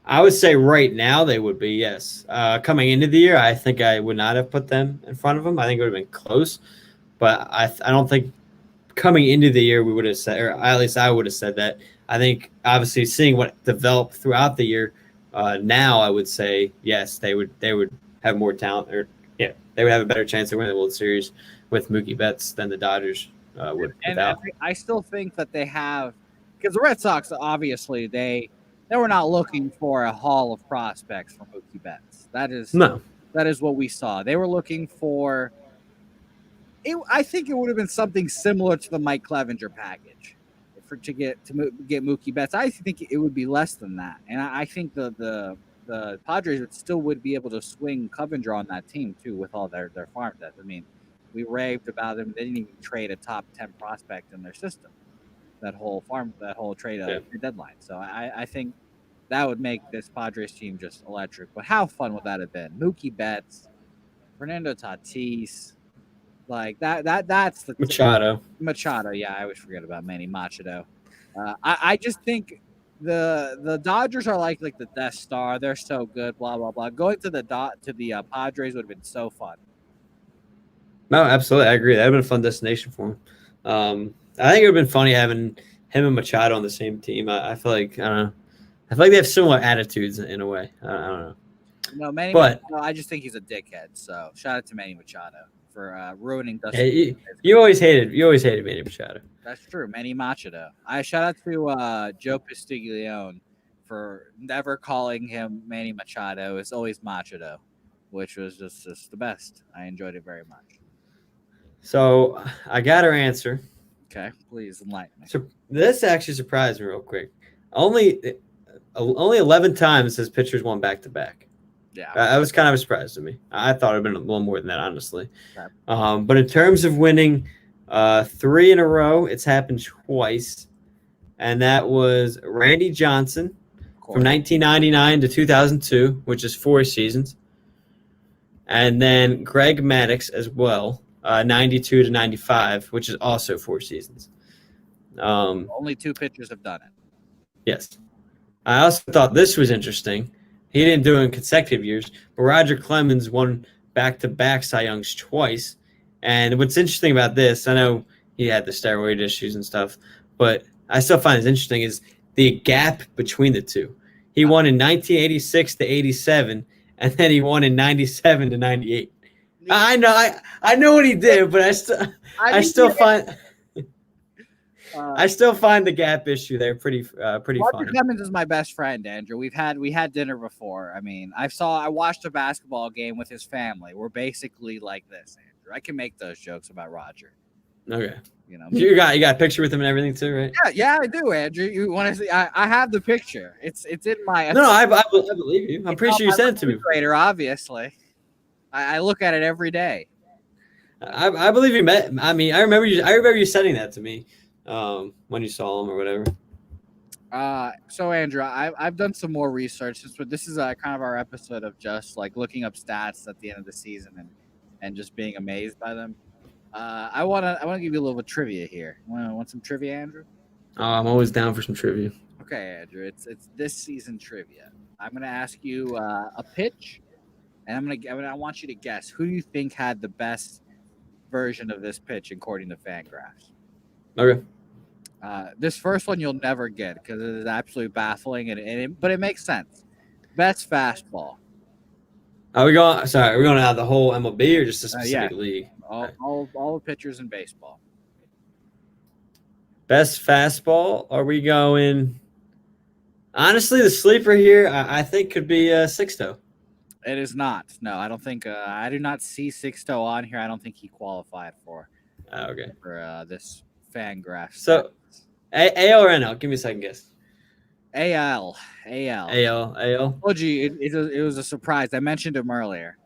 I would say right now they would be, yes. Coming into the year, I think I would not have put them in front of them. I think it would have been close, but I don't think coming into the year we would have said, or at least I would have said that. I think obviously seeing what developed throughout the year, now I would say yes, they would have more talent, or yeah, they would have a better chance of winning the World Series with Mookie Betts than the Dodgers would. And I still think that they have, because the Red Sox obviously they were not looking for a haul of prospects for Mookie Betts. That is what we saw. They were looking for. I think it would have been something similar to the Mike Clevenger package to get Mookie Betts. I think it would be less than that, and I think the Padres would be able to swing Clevenger on that team too with all their farm depth. I mean, we raved about them. They didn't even trade a top 10 prospect in their system. That whole trade deadline. So I think that would make this Padres team just electric. But how fun would that have been? Mookie Betts, Fernando Tatis, like that's the Machado. Yeah, I always forget about Manny Machado. I just think the Dodgers are like the Death Star. They're so good. Blah blah blah. Going to the Padres would have been so fun. No, absolutely, I agree. That would have been a fun destination for him. I think it would have been funny having him and Machado on the same team. I feel like I don't know. I feel like they have similar attitudes in a way. I don't know. No, Manny Machado, I just think he's a dickhead. So shout out to Manny Machado for ruining Dustin. Hey, you always hated Manny Machado. That's true, Manny Machado. I shout out to Joe Pistiglione for never calling him Manny Machado. It's always Machado, which was just the best. I enjoyed it very much. So I got her answer. Okay, please enlighten me. So this actually surprised me real quick. Only 11 times his pitchers won back-to-back. Yeah, that was kind of a surprise to me. I thought it would have been a little more than that, honestly. Okay. But in terms of winning 3 in a row, it's happened twice, and that was Randy Johnson from 1999 to 2002, which is 4 seasons. And then Greg Maddux as well, 92 to 95, which is also 4 seasons. Only 2 pitchers have done it. Yes. I also thought this was interesting. He didn't do it in consecutive years, but Roger Clemens won back-to-back Cy Youngs twice. And what's interesting about this, I know he had the steroid issues and stuff, but I still find it interesting is the gap between the two. He won in 1986 to 87, and then he won in 97 to 98. I know what he did, but I still find the gap issue there pretty Roger funny. Clemens is my best friend, Andrew. We had dinner before. I mean, I watched a basketball game with his family. We're basically like this, Andrew. I can make those jokes about Roger. Okay. You know, you got a picture with him and everything too, right? Yeah, I do, Andrew. You want to see? I have the picture. It's in my. No, I believe you. I'm pretty sure you sent it to me. Later, obviously. I look at it every day. I believe you met. I mean, I remember you sending that to me when you saw him or whatever. So Andrew, I've done some more research. This is kind of our episode of just like looking up stats at the end of the season and just being amazed by them. I wanna give you a little bit of trivia here. Want some trivia, Andrew? Oh, I'm always down for some trivia. Okay, Andrew. It's this season trivia. I'm gonna ask you a pitch, and I want you to guess who do you think had the best version of this pitch according to Fangraphs. Okay. This first one you'll never get because it is absolutely baffling, but it makes sense. Best fastball. Are we going out the whole MLB or just a specific league? All the pitchers in baseball. Best fastball? Are we going? Honestly, the sleeper here, I think, could be Sixto. It is not. No, I don't think. I do not see Sixto on here. I don't think he qualified for this Fangraphs. So, AL or NL? Give me a second guess. AL. AL. Told you it was a surprise. I mentioned him earlier.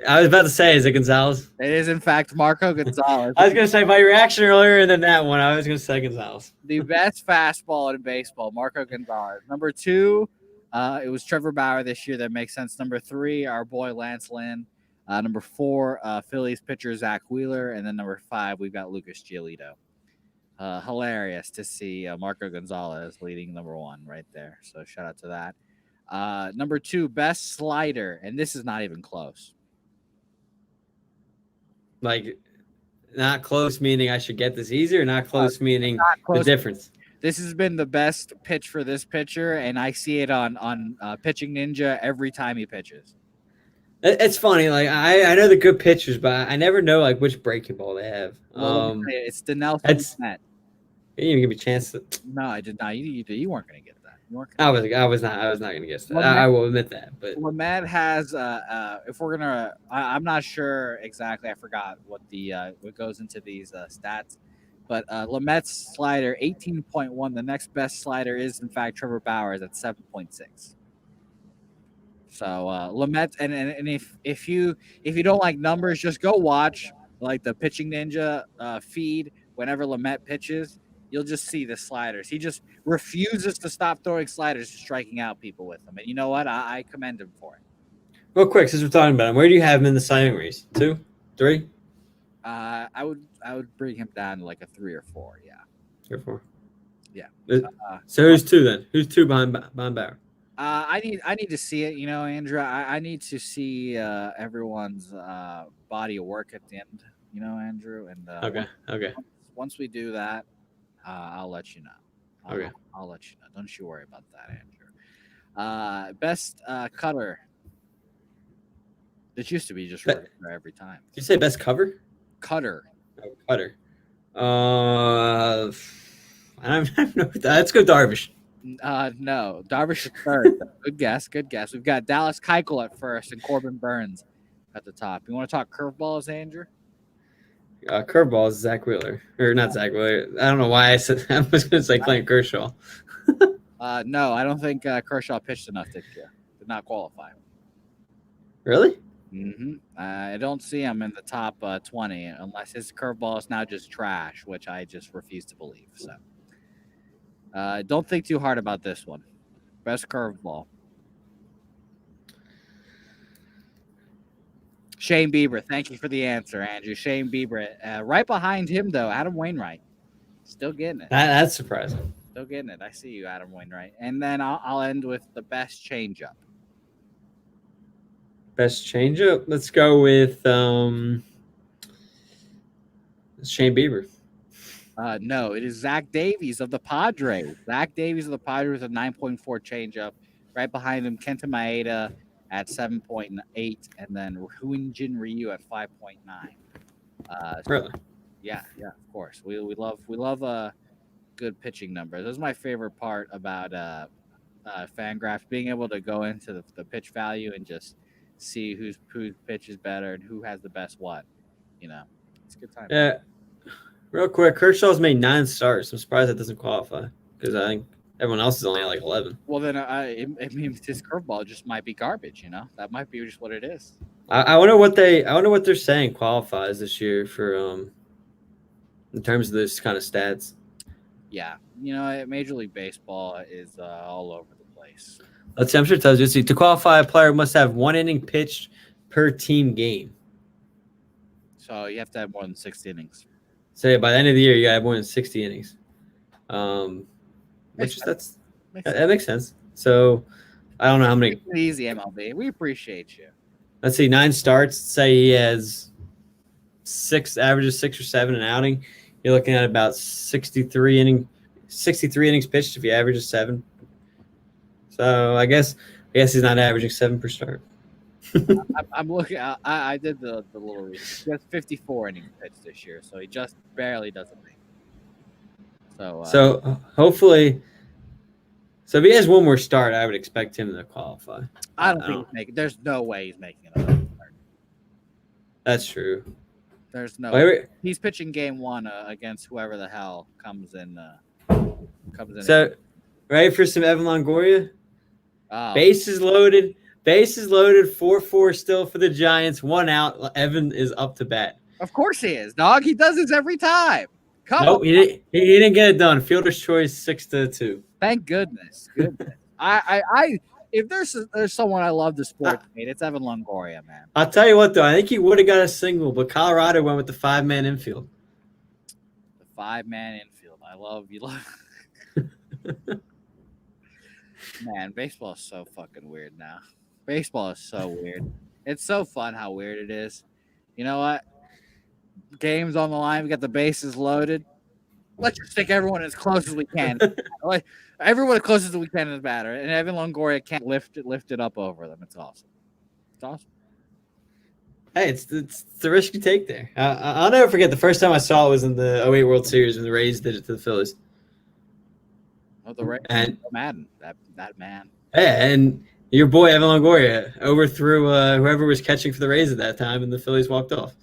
I was about to say, is it Gonzalez? It is, in fact, Marco Gonzalez. I was going to say, by your reaction earlier and then that one, I was going to say Gonzalez. The best fastball in baseball, Marco Gonzalez. Number 2, it was Trevor Bauer this year. That makes sense. Number 3, our boy Lance Lynn. Number 4, Phillies pitcher Zach Wheeler. And then number 5, we've got Lucas Giolito. Hilarious to see Marco Gonzalez leading number 1 right there. So shout out to that. Number 2, best slider. And this is not even close. Like, not close meaning I should get this easier, not close meaning the difference. This has been the best pitch for this pitcher, and I see it on Pitching Ninja every time he pitches. It's funny. Like, I know the good pitchers, but I never know, like, which breaking ball they have. It's Dinelson Lamet. You didn't even give me a chance to. No, I did not. You weren't going to get that. I was not going to guess that. I will admit that. But Lamet has if we're gonna, I'm not sure exactly. I forgot what goes into these stats, but Lamet's slider 18.1. The next best slider is in fact Trevor Bauer's at 7.6. So Lamet, and if you don't like numbers, just go watch like the Pitching Ninja feed whenever Lamet pitches. You'll just see the sliders. He just refuses to stop throwing sliders, striking out people with them. And you know what? I commend him for it. Real quick, since we're talking about him, where do you have him in the Cy Young race? 2, 3? I would bring him down to like a 3 or 4. Yeah. 3 or 4. Yeah. So who's 2 then? Who's 2 behind Bauer? I need to see it. You know, Andrew. I need to see everyone's body of work at the end. You know, Andrew. And okay. Once we do that. I'll let you know. Okay. I'll let you know. Don't you worry about that, Andrew. Best cutter. It used to be just right every time. Did you say best cover? Cutter. Oh, cutter. I don't know. Let's go Darvish. No. Darvish is third. Good guess. We've got Dallas Keuchel at first and Corbin Burns at the top. You want to talk curveballs, Andrew? Curveball is Zach Wheeler. Or not Zach Wheeler. I don't know why I was going to say Clayton Kershaw. No, I don't think Kershaw pitched enough this year. Did not qualify. Really? Mm-hmm. I don't see him in the top 20 unless his curveball is now just trash, which I just refuse to believe. So don't think too hard about this one. Best curveball. Shane Bieber. Thank you for the answer, Andrew. Shane Bieber. Right behind him, though, Adam Wainwright. Still getting it. That's surprising. Still getting it. I see you, Adam Wainwright. And then I'll end with the best changeup. Best changeup. Let's go with Shane Bieber. No, it is Zach Davies of the Padres. Zach Davies of the Padres with a 9.4 changeup. Right behind him, Kenta Maeda at 7.8, and then Hyunjin Ryu at 5.9. Really? Yeah, of course. We love good pitching numbers. That's my favorite part about Fangraphs, being able to go into the pitch value and just see whose pitch is better and who has the best what. It's a good time. Yeah. Real quick, Kershaw's made 9 starts. I'm surprised that doesn't qualify because I think everyone else is only at like 11. Well, then it means his curveball just might be garbage. That might be just what it is. I wonder what they're saying qualifies this year for in terms of this kind of stats. Yeah, Major League Baseball is all over the place. Let's see. I'm sure it tells you. See, to qualify, a player must have 1 inning pitched per team game. So you have to have more than 6 innings. So yeah, by the end of the year, you gotta have more than 60 innings. That makes sense. So I don't know how many. It's easy, MLB. We appreciate you. Let's see, 9 starts. Say he has averages 6 or 7 an outing. You're looking at about 63 innings pitched if he averages 7. So I guess he's not averaging 7 per start. I'm looking. I did the little research. He has 54 innings pitched this year, so he just barely doesn't make it. So hopefully, if he has one more start, I would expect him to qualify. I don't think he's making. There's no way he's making another start. That's true. There's no way. He's pitching game 1 against whoever the hell comes in. So, ready for some Evan Longoria? Oh. Bases loaded. 4-4 still for the Giants. 1 out. Evan is up to bat. Of course he is, dog. He does this every time. Nope, he didn't get it done. Fielder's choice 6-2. Thank goodness. If there's someone I love to sport, it's Evan Longoria, man. I'll tell you what, though. I think he would have got a single, but Colorado went with the 5-man infield. The 5-man infield. I love you. Man, baseball is so fucking weird now. Baseball is so weird. It's so fun how weird it is. You know what? Game's on the line. We got the bases loaded. Let's just stick everyone as close as we can. Everyone as close as we can is batter. And Evan Longoria can't lift it up over them. It's awesome. It's awesome. Hey, it's the risk you take there. I'll never forget the first time I saw it was in the 2008 World Series when the Rays did it to the Phillies. Oh, the Rays. And Madden. That man. Yeah, and your boy Evan Longoria overthrew whoever was catching for the Rays at that time, and the Phillies walked off.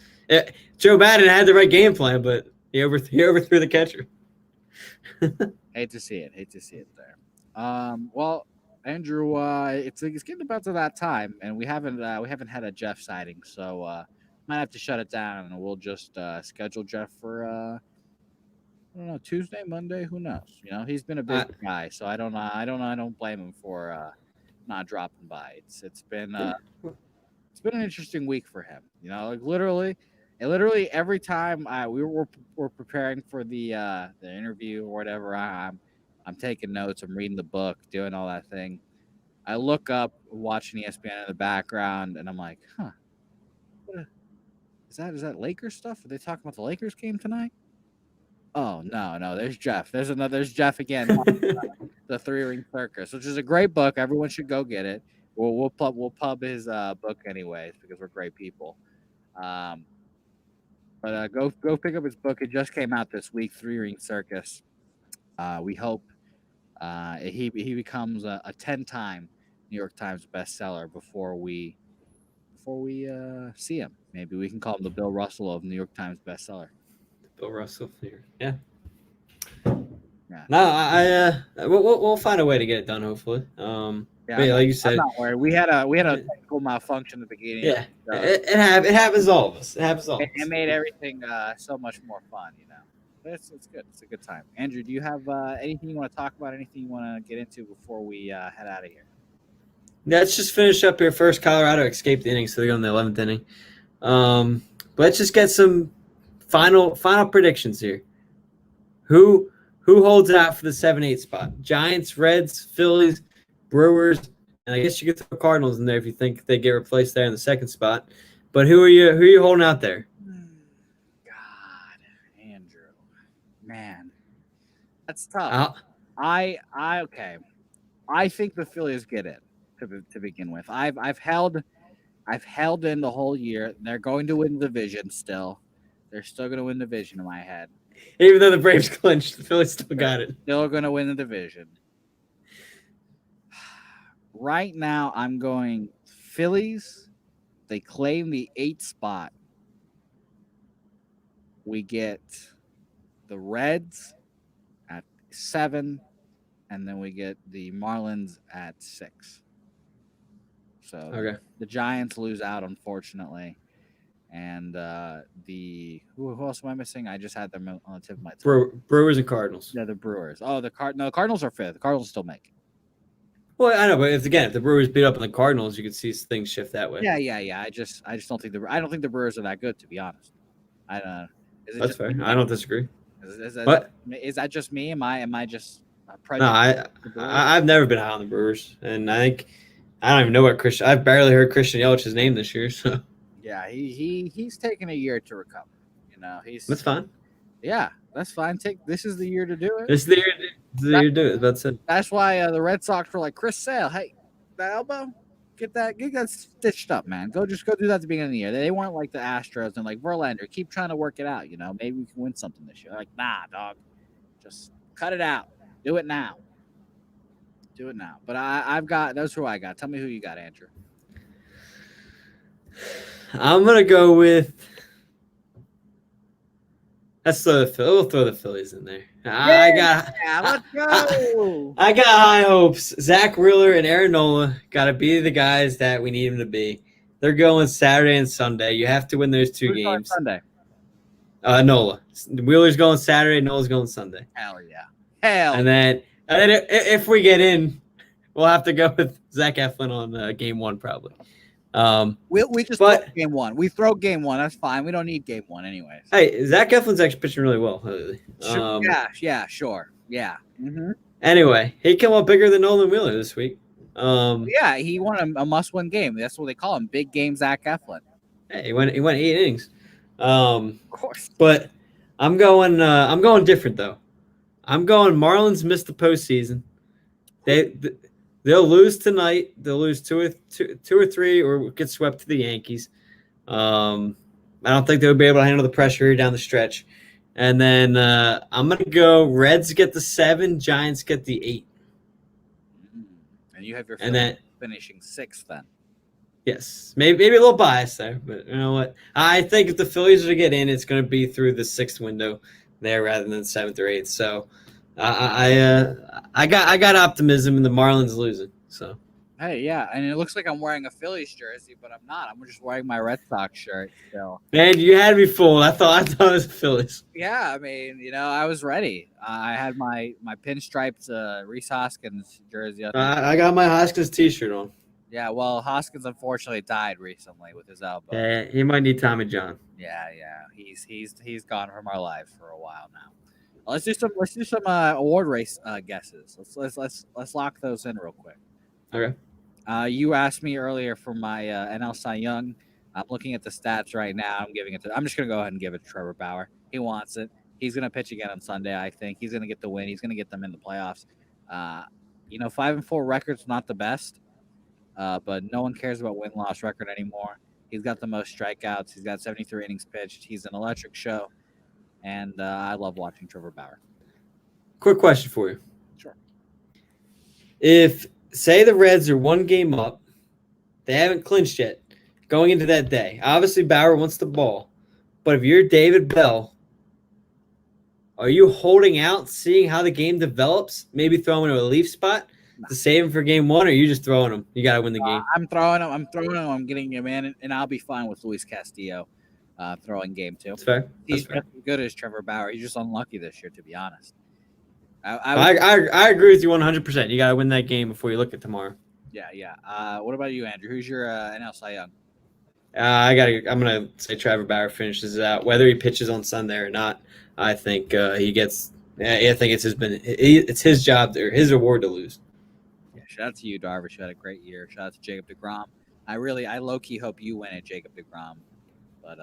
Joe Madden had the right game plan, but he overthrew the catcher. Hate to see it there. Well, Andrew, it's getting about to that time, and we haven't had a Jeff sighting, so might have to shut it down, and we'll just schedule Jeff for I don't know, Tuesday, Monday, who knows? He's been a big guy, so I don't blame him for not dropping by. It's been an interesting week for him. Literally every time we're preparing for the interview or whatever, I'm taking notes, I'm reading the book, doing all that thing. I look up, watching ESPN in the background, and I'm like, is that Lakers stuff? Are they talking about the Lakers game tonight? Oh no, there's Jeff. There's Jeff again. The Three Ring Circus, which is a great book. Everyone should go get it. We'll pub his book anyways because we're great people. But go pick up his book. It just came out this week, Three Ring Circus. We hope he becomes a 10-time New York Times bestseller before we see him. Maybe we can call him the Bill Russell of New York Times bestseller. Bill Russell here. Yeah. No, we'll find a way to get it done. Hopefully. Like you said, I'm not worried. We had a technical malfunction at the beginning. Yeah, it happens to all of us. It happens to all of us. It made everything so much more fun. It's good. It's a good time. Andrew, do you have anything you want to talk about? Anything you want to get into before we head out of here? Let's just finish up here first. Colorado escaped the inning, so they're going to the 11th inning. Let's just get some final predictions here. Who holds out for the 7-8 spot? Giants, Reds, Phillies, Brewers, and I guess you could throw Cardinals in there if you think they get replaced there in the second spot. But who are you holding out there? God, Andrew, man, that's tough. Okay. I think the Phillies get in to begin with. I've held in the whole year. They're going to win the division still. They're still going to win the division in my head. Even though the Braves clinched, the Phillies still got it. Still going to win the division. Right now, I'm going Phillies. They claim the 8th spot. We get the Reds at 7, and then we get the Marlins at 6. So Okay. The Giants lose out, unfortunately. And who else am I missing? I just had them on the tip of my tongue. Brewers and Cardinals. Yeah, the Brewers. Oh, the Cardinals are 5th. The Cardinals still make it. Well, I know, but if the Brewers beat up on the Cardinals, you could see things shift that way. Yeah. I just don't think the Brewers are that good, to be honest. I don't know. That's fair. I don't disagree. Is that just me? Am I just prejudiced? No, I've never been high on the Brewers, and I think I don't even know what Christian. I've barely heard Christian Yelich's name this year. So yeah, he's taken a year to recover. That's fine. Yeah, that's fine. This is the year to do it. This is the year to do it. That's it. That's why the Red Sox were like, Chris Sale, hey, that elbow, get that stitched up, man. Go do that at the beginning of the year. They weren't like the Astros and like Verlander. Keep trying to work it out. Maybe we can win something this year. Like, nah, dog, just cut it out. Do it now. But I've got those who I got. Tell me who you got, Andrew. I'm gonna go with. We'll throw the Phillies in there. Let's go. I got high hopes. Zach Wheeler and Aaron Nola got to be the guys that we need them to be. They're going Saturday and Sunday. You have to win those two games. Sunday. Nola. Wheeler's going Saturday. Nola's going Sunday. Hell yeah. And then if we get in, we'll have to go with Zach Eflin on game 1 probably. We just throw game 1. We throw game 1. That's fine. We don't need game 1 anyways. Hey, Zach Eflin's actually pitching really well. Sure. Yeah. Mm-hmm. Anyway, he came up bigger than Nolan Wheeler this week. Yeah, he won a must-win game. That's what they call him, big game Zach Eflin. Hey, he went 8 innings. Of course. But I'm going different though. I'm going Marlins missed the postseason. They'll lose tonight. They'll lose two or three, or get swept to the Yankees. I don't think they'll be able to handle the pressure here down the stretch. And then I'm going to go Reds get the 7, Giants get the 8. And you have your finishing 6th then. Yes. Maybe a little bias there, but you know what? I think if the Phillies are to get in, it's going to be through the 6th window there rather than the 7th or 8th. So I got optimism in the Marlins losing. So hey, yeah, and it looks like I'm wearing a Phillies jersey, but I'm not. I'm just wearing my Red Sox shirt still. Man, you had me fooled. I thought it was the Phillies. Yeah, I mean, I was ready. I had my pinstriped Reese Hoskins jersey. I got my Hoskins T-shirt on. Yeah, well, Hoskins unfortunately died recently with his elbow. Yeah, he might need Tommy John. Yeah, he's gone from our lives for a while now. Let's do some award race guesses. Let's lock those in real quick. Okay. You asked me earlier for my NL Cy Young. I'm looking at the stats right now. I'm just gonna go ahead and give it to Trevor Bauer. He wants it. He's gonna pitch again on Sunday. I think he's gonna get the win. He's gonna get them in the playoffs. 5-4 record's not the best, but no one cares about win-loss record anymore. He's got the most strikeouts. He's got 73 innings pitched. He's an electric show, and I love watching Trevor Bauer. Quick question for you. Sure. If say the Reds are 1 game up, they haven't clinched yet, going into that day. Obviously, Bauer wants the ball, but if you're David Bell, are you holding out, seeing how the game develops, maybe throwing a relief spot to save him for game 1, or are you just throwing him? You got to win the game. I'm throwing him. I'm getting him in, and I'll be fine with Luis Castillo. throwing game too. That's fair. He's That's fair. just as good as Trevor Bauer. He's just unlucky this year, to be honest. I agree with you 100%. You got to win that game before you look at tomorrow. Yeah. What about you, Andrew? Who's your NL Cy Young? I'm gonna say Trevor Bauer finishes it out, whether he pitches on Sunday or not. I think he gets. I think it's his job or his award to lose. Yeah, shout out to you, Darvish. You had a great year. Shout out to Jacob deGrom. I low key hope you win it, Jacob deGrom, but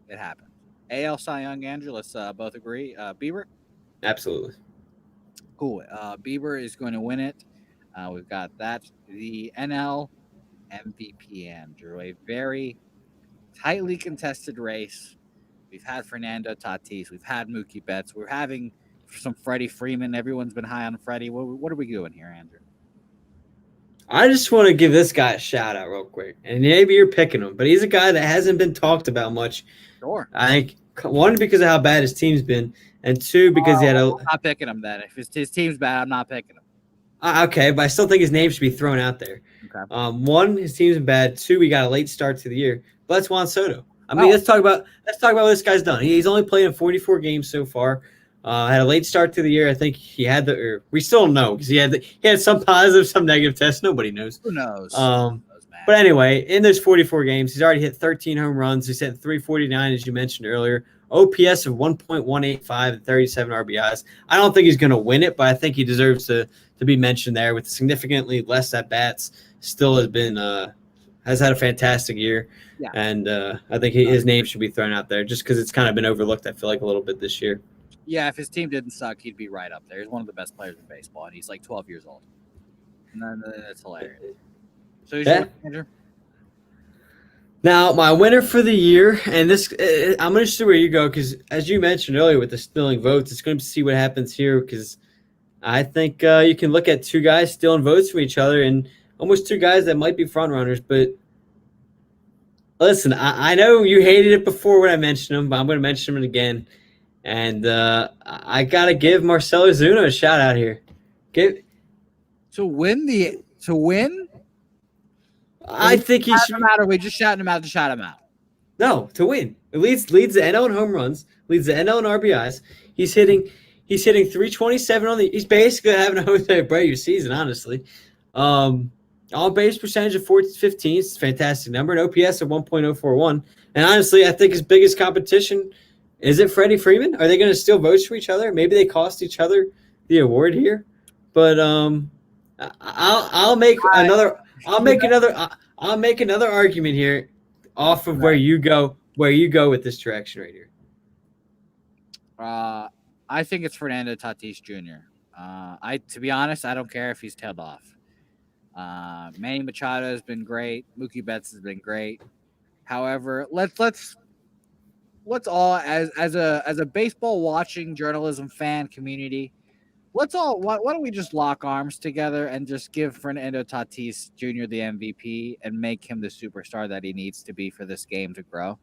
it happened. AL Cy Young, Andrew. Let's both agree. Bieber. Absolutely. Cool. Bieber is going to win it. We've got that. The NL MVP, Andrew. A very tightly contested race. We've had Fernando Tatis. We've had Mookie Betts. We're having some Freddie Freeman. Everyone's been high on Freddie. What are we doing here, Andrew? I just want to give this guy a shout out real quick. And maybe you're picking him, but he's a guy that hasn't been talked about much. Sure. I think, one, because of how bad his team's been, and two, because he had I'm not picking him then. If his team's bad, I'm not picking him. Okay, but I still think his name should be thrown out there. Okay. One, his team's bad. Two, we got a late start to the year. But that's Juan Soto. I mean, let's talk about what this guy's done. He's only played in 44 games so far. Had a late start to the year. I think he had we still don't know because he had some positive, some negative tests. Nobody knows. Who knows? But anyway, in those 44 games, he's already hit 13 home runs. He's hit 349, as you mentioned earlier. OPS of 1.185 and 37 RBIs. I don't think he's going to win it, but I think he deserves to be mentioned there with significantly less at bats. Still has had a fantastic year. Yeah. And I think his name should be thrown out there just because it's kind of been overlooked, I feel like, a little bit this year. Yeah, if his team didn't suck, he'd be right up there. He's one of the best players in baseball, and he's like 12 years old. And that's hilarious. So who's your Andrew? Now, my winner for the year, and this, I'm going to see where you go because, as you mentioned earlier with the stealing votes, it's going to see what happens here because I think you can look at two guys stealing votes from each other and almost two guys that might be front runners. But listen, I know you hated it before when I mentioned him, but I'm going to mention him again. And I got to give Marcell Ozuna a shout out here. To win? I think he should. Are we just shouting him out to shout him out? No, to win. It leads the NL in home runs, leads the NL in RBIs. He's hitting 327 on the. He's basically having a Jose Abreu season, honestly. On base percentage of 415, it's a fantastic number. An OPS of 1.041. And honestly, I think his biggest competition is it Freddie Freeman. Are they going to steal votes from each other? Maybe they cost each other the award here. But I'll make another argument here off of where you go with this direction right here. I think it's Fernando Tatis Jr. To be honest, I don't care if he's tailed off. Manny Machado has been great. Mookie Betts has been great. However, let's all as a baseball watching journalism fan community, why don't we just lock arms together and just give Fernando Tatis Jr. the MVP and make him the superstar that he needs to be for this game to grow?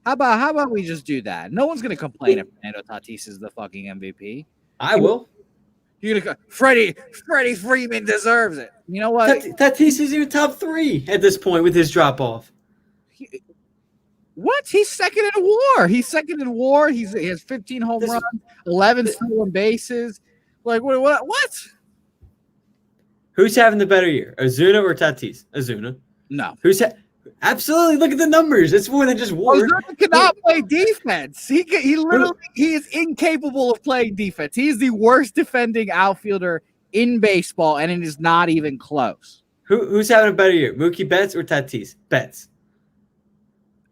How about we just do that? No one's gonna complain if Fernando Tatis is the fucking MVP. I will. You're gonna go, Freddie Freeman deserves it. You know what? Tatis is even top 3 at this point with his drop off. What? He's second in WAR. He has 15 home runs, 11 stolen bases. Like what? Who's having the better year, Ozuna or Tatis? Ozuna. No. Absolutely. Look at the numbers. It's more than just WAR. Ozuna cannot play defense. He is incapable of playing defense. He is the worst defending outfielder in baseball, and it is not even close. Who's having a better year, Mookie Betts or Tatis? Betts.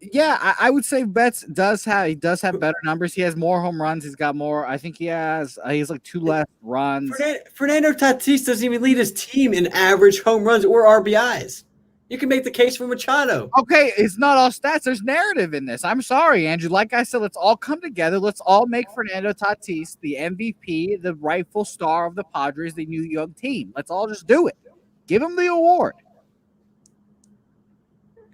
Yeah, I would say Betts does have better numbers. He has more home runs. He's got more. I think he has like 2 less runs. Fernando Tatis doesn't even lead his team in average home runs or RBIs. You can make the case for Machado. Okay, it's not all stats. There's narrative in this. I'm sorry, Andrew. Like I said, let's all come together. Let's all make Fernando Tatis the MVP, the rightful star of the Padres, the new young team. Let's all just do it. Give him the award.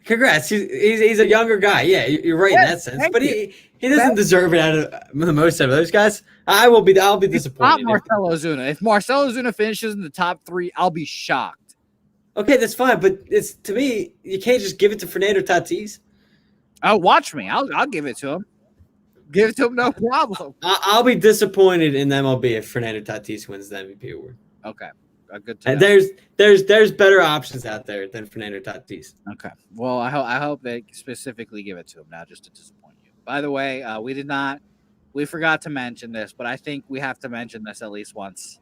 Congrats. He's a younger guy. Yeah, you're right in that sense. But he doesn't deserve it out of the most of those guys. I'll be disappointed. Not Marcell Ozuna. If Marcell Ozuna finishes in the top 3, I'll be shocked. Okay, that's fine. But to me, you can't just give it to Fernando Tatis. Oh, watch me. I'll give it to him. Give it to him, no problem. I'll be disappointed in the MLB if Fernando Tatis wins the MVP award. Okay, good to And know. there's better options out there than Fernando Tatis. Okay. Well, I hope they specifically give it to him now, just to disappoint you. By the way, we forgot to mention this, but I think we have to mention this at least once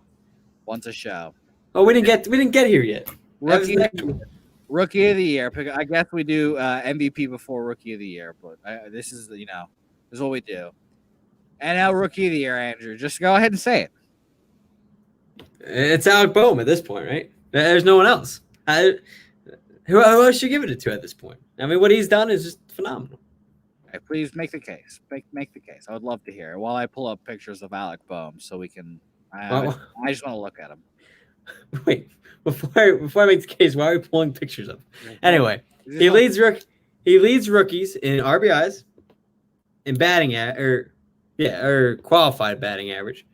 a show. Oh, we didn't get here yet. Rookie of the year. I guess we do MVP before Rookie of the Year, but this is what we do. NL Rookie of the Year, Andrew. Just go ahead and say it. It's Alec Boehm at this point, right? There's no one else. Who else should give it to at this point? I mean, what he's done is just phenomenal. Okay, please make the case. Make the case. I would love to hear it while I pull up pictures of Alec Boehm so we can. I just want to look at him. Wait, before I make the case, why are we pulling pictures of him? Anyway, he leads rookies in RBIs, in batting or qualified batting average.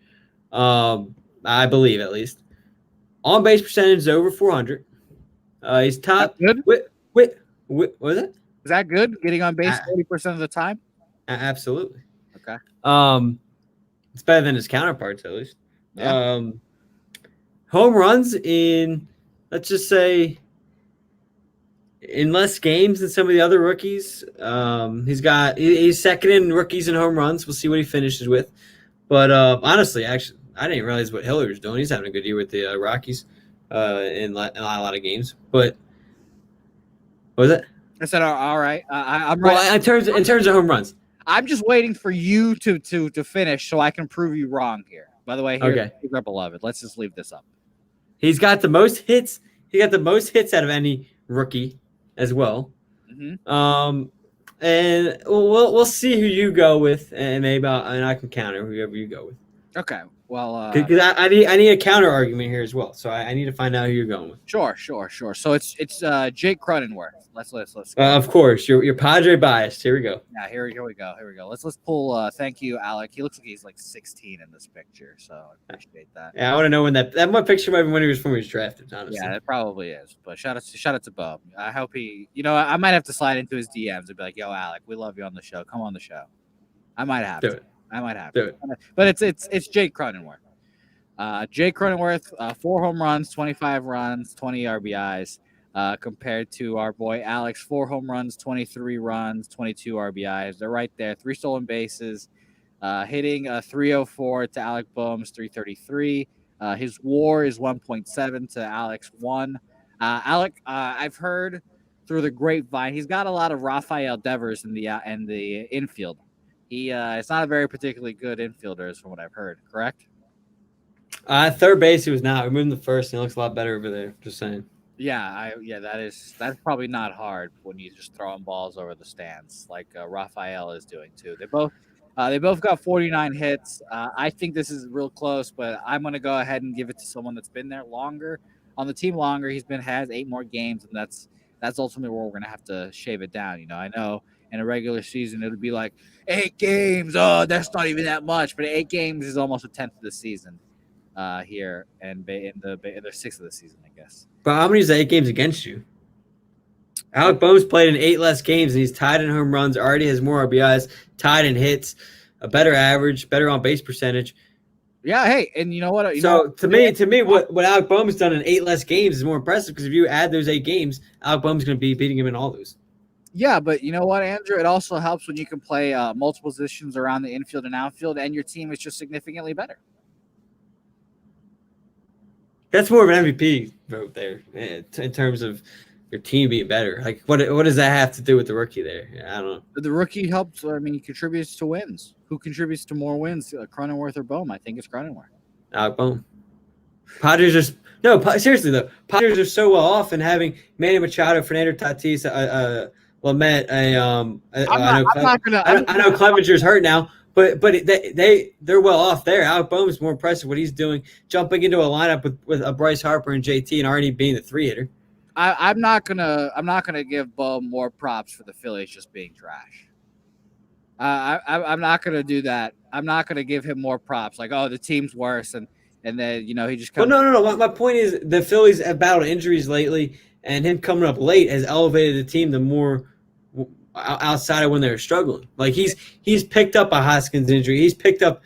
I believe at least. On base percentage is over 400. He's top. Good. What was it? Is that good? Getting on base 40% of the time? Absolutely. Okay. It's better than his counterparts at least. Yeah. Home runs in, let's just say, in less games than some of the other rookies. He's second in rookies and home runs. We'll see what he finishes with. But honestly, actually, I didn't realize what Hiller was doing. He's having a good year with the Rockies in a lot of games. But what was it? I said, all right. I'm right. Well, in terms of home runs, I'm just waiting for you to finish so I can prove you wrong here. By the way, here's our beloved. Let's just leave this up. He's got the most hits. He got the most hits out of any rookie as well. Mm-hmm. And we'll see who you go with, and maybe I can counter whoever you go with. Okay. Well, because I need a counter argument here as well, so I need to find out who you're going with. Sure. So it's Jake Cronenworth. Let's go. Of course, you're Padre biased. Here we go. Yeah, here we go. Let's pull. Thank you, Alec. He looks like he's like 16 in this picture, so I appreciate that. Yeah, I want to know when that one picture might be when he was drafted. Honestly, yeah, it probably is. But shout out to Bob. I hope he. I might have to slide into his DMs and be like, "Yo, Alec, we love you on the show. Come on the show." I might have to. I might have to. But it's Jake Cronenworth. Jake Cronenworth, 4 home runs, 25 runs, 20 RBIs. Compared to our boy Alex, 4 home runs, 23 runs, 22 RBIs. They're right there. 3 stolen bases, hitting 304 to Alec Boehm's 333. His WAR is 1.7 to Alex 1. Alec, I've heard through the grapevine, he's got a lot of Rafael Devers in the infield. It's not a very particularly good infielder, from what I've heard. Correct? Third base, he was not. We moved him to first, and he looks a lot better over there. Just saying. Yeah, that's probably not hard when you just throwing balls over the stands like Rafael is doing too. They both got 49 hits. I think this is real close, but I'm gonna go ahead and give it to someone that's been there longer on the team longer. Has 8 more games, and that's ultimately where we're gonna have to shave it down. I know in a regular season it would be like 8 games. Oh, that's not even that much, but 8 games is almost a tenth of the season. Here and in the 6th of the season, I guess. But how many is the 8 games against you? Alec Boehm's played in 8 less games, and he's tied in home runs. Already has more RBIs, tied in hits, a better average, better on base percentage. Yeah, hey, and you know what? To me, what Alec Boehm's done in 8 less games is more impressive because if you add those 8 games, Alec Boehm's going to be beating him in all those. Yeah, but you know what, Andrew? It also helps when you can play multiple positions around the infield and outfield, and your team is just significantly better. That's more of an MVP vote there in terms of your team being better. Like, what does that have to do with the rookie there? I don't know. The rookie helps. I mean, he contributes to wins. Who contributes to more wins, Cronenworth or Boehm? I think it's Cronenworth. Boehm. Padres seriously though. Padres are so well off in having Manny Machado, Fernando Tatis, Lamet. I know Clevenger's hurt now. But they're well off there. Alec Boehm is more impressive what he's doing, jumping into a lineup with a Bryce Harper and JT and already being the 3-hitter. I'm not gonna give Boehm more props for the Phillies just being trash. I'm not gonna do that. I'm not gonna give him more props. Like, oh, the team's worse, and then he just comes. Well, no. My point is the Phillies have battled injuries lately, and him coming up late has elevated the team to more outside of when they were struggling. Like he's picked up a Hoskins injury. He's picked up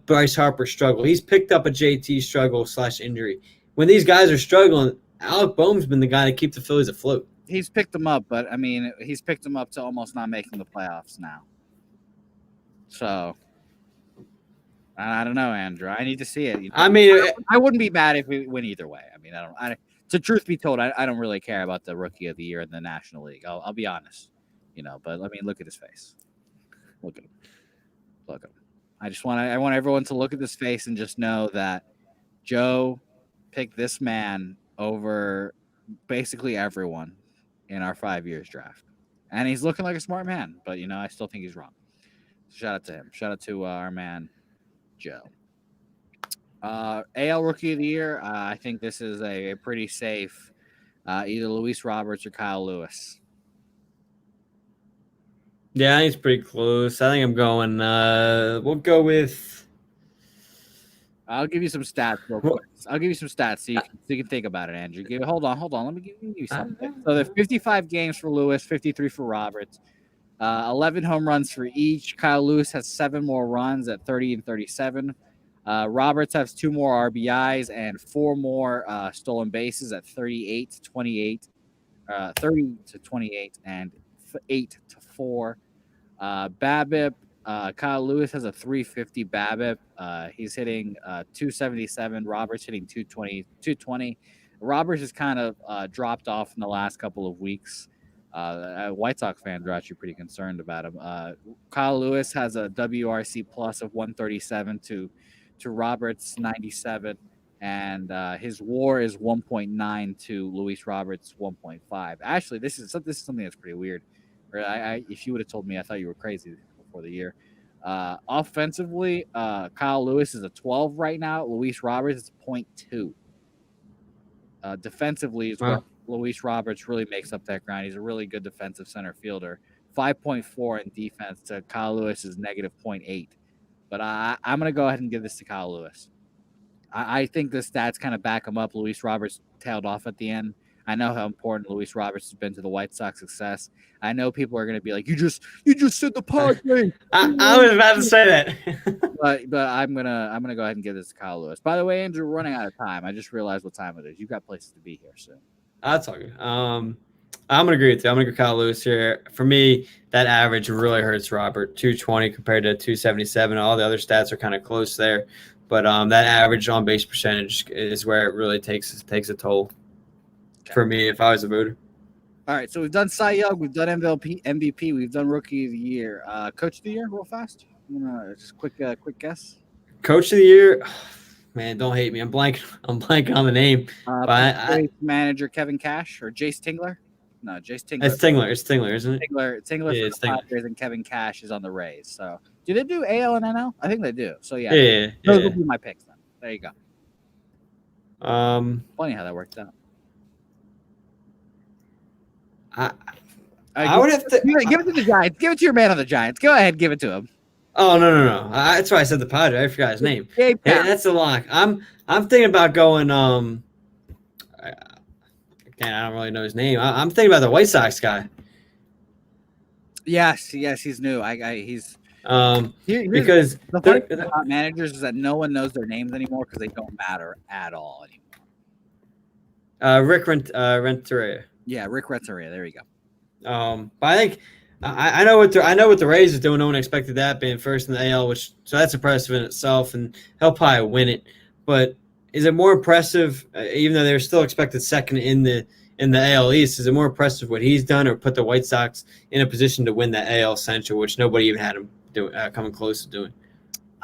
Bryce Harper struggle. He's picked up a JT struggle / injury. When these guys are struggling, Alec Boehm's been the guy to keep the Phillies afloat. He's picked them up, but I mean, he's picked them up to almost not making the playoffs now. So I don't know, Andrew. I need to see it. I mean, I wouldn't be mad if we win either way. I mean, to truth be told, I don't really care about the Rookie of the Year in the National League. I'll be honest, But I mean, look at his face. Look at him. Look at him. I want everyone to look at this face and just know that Joe picked this man over basically everyone in our 5 years draft, and he's looking like a smart man. But I still think he's wrong. So shout out to him. Shout out to our man Joe. AL Rookie of the Year. I think this is a pretty safe either Luis Roberts or Kyle Lewis. Yeah, he's pretty close. I think I'm going. We'll go with. I'll give you some stats real quick. I'll give you some stats so you can think about it, Andrew. Hold on. Let me give you something. So there's 55 games for Lewis, 53 for Roberts, 11 home runs for each. Kyle Lewis has 7 more runs at 30 and 37. Roberts has 2 more RBIs and 4 more stolen bases at 38 to 28, 30 to 28, and 8 to 4. BABIP. Kyle Lewis has a 350 BABIP. He's hitting 277. Roberts hitting 220. Roberts has kind of dropped off in the last couple of weeks. White Sox fans are actually pretty concerned about him. Kyle Lewis has a WRC plus of 137 to Roberts 97, and his WAR is 1.9 to Luis Roberts 1.5. Actually, this is something that's pretty weird. If you would have told me, I thought you were crazy before the year. Offensively, Kyle Lewis is a 12 right now. Luis Roberts is 0.2. Defensively is where Luis Roberts really makes up that ground. He's a really good defensive center fielder. 5.4 in defense to Kyle Lewis is negative 0.8. But I'm going to go ahead and give this to Kyle Lewis. I think the stats kind of back him up. Luis Roberts tailed off at the end. I know how important Luis Roberts has been to the White Sox success. I know people are going to be like, you just said the Padres. I was about to say that. but I'm gonna go ahead and give this to Kyle Lewis. By the way, Andrew, we're running out of time. I just realized what time it is. You've got places to be here soon. That's all good. I'm gonna agree with you. I'm gonna go Kyle Lewis here. For me, that average really hurts Robert. 220 compared to 277. All the other stats are kind of close there, but that average on base percentage is where it really takes a toll. Okay. For me, if I was a voter. All right, so we've done Cy Young, we've done MVP, we've done Rookie of the Year. Coach of the Year, real fast. Just quick guess. Coach of the Year, man, don't hate me. I'm blanking on the name. Manager Kevin Cash or Jace Tingler? No, Jace Tingler. It's Tingler, isn't it? Tingler yeah, for the Padres, and Kevin Cash is on the Rays. So, do they do AL and NL? I think they do. So yeah, those will be my picks then. There you go. Funny how that worked out. I would have to give it to the Giants. Give it to your man on the Giants. Go ahead, give it to him. Oh no! That's why I said the Padre. I forgot his name. Yeah, that's a lock. I'm thinking about going. Again, I don't really know his name. I'm thinking about the White Sox guy. Yes, he's new. He's because the funny thing about managers is that no one knows their names anymore because they don't matter at all anymore. Rick Renteria. Yeah, Rick Renteria. There you go. But I think I know what the Rays are doing. No one expected that being first in the AL, so that's impressive in itself, and he'll probably win it. But is it more impressive, even though they were still expected second in the AL East? Is it more impressive what he's done, or put the White Sox in a position to win the AL Central, which nobody even had him coming close to doing?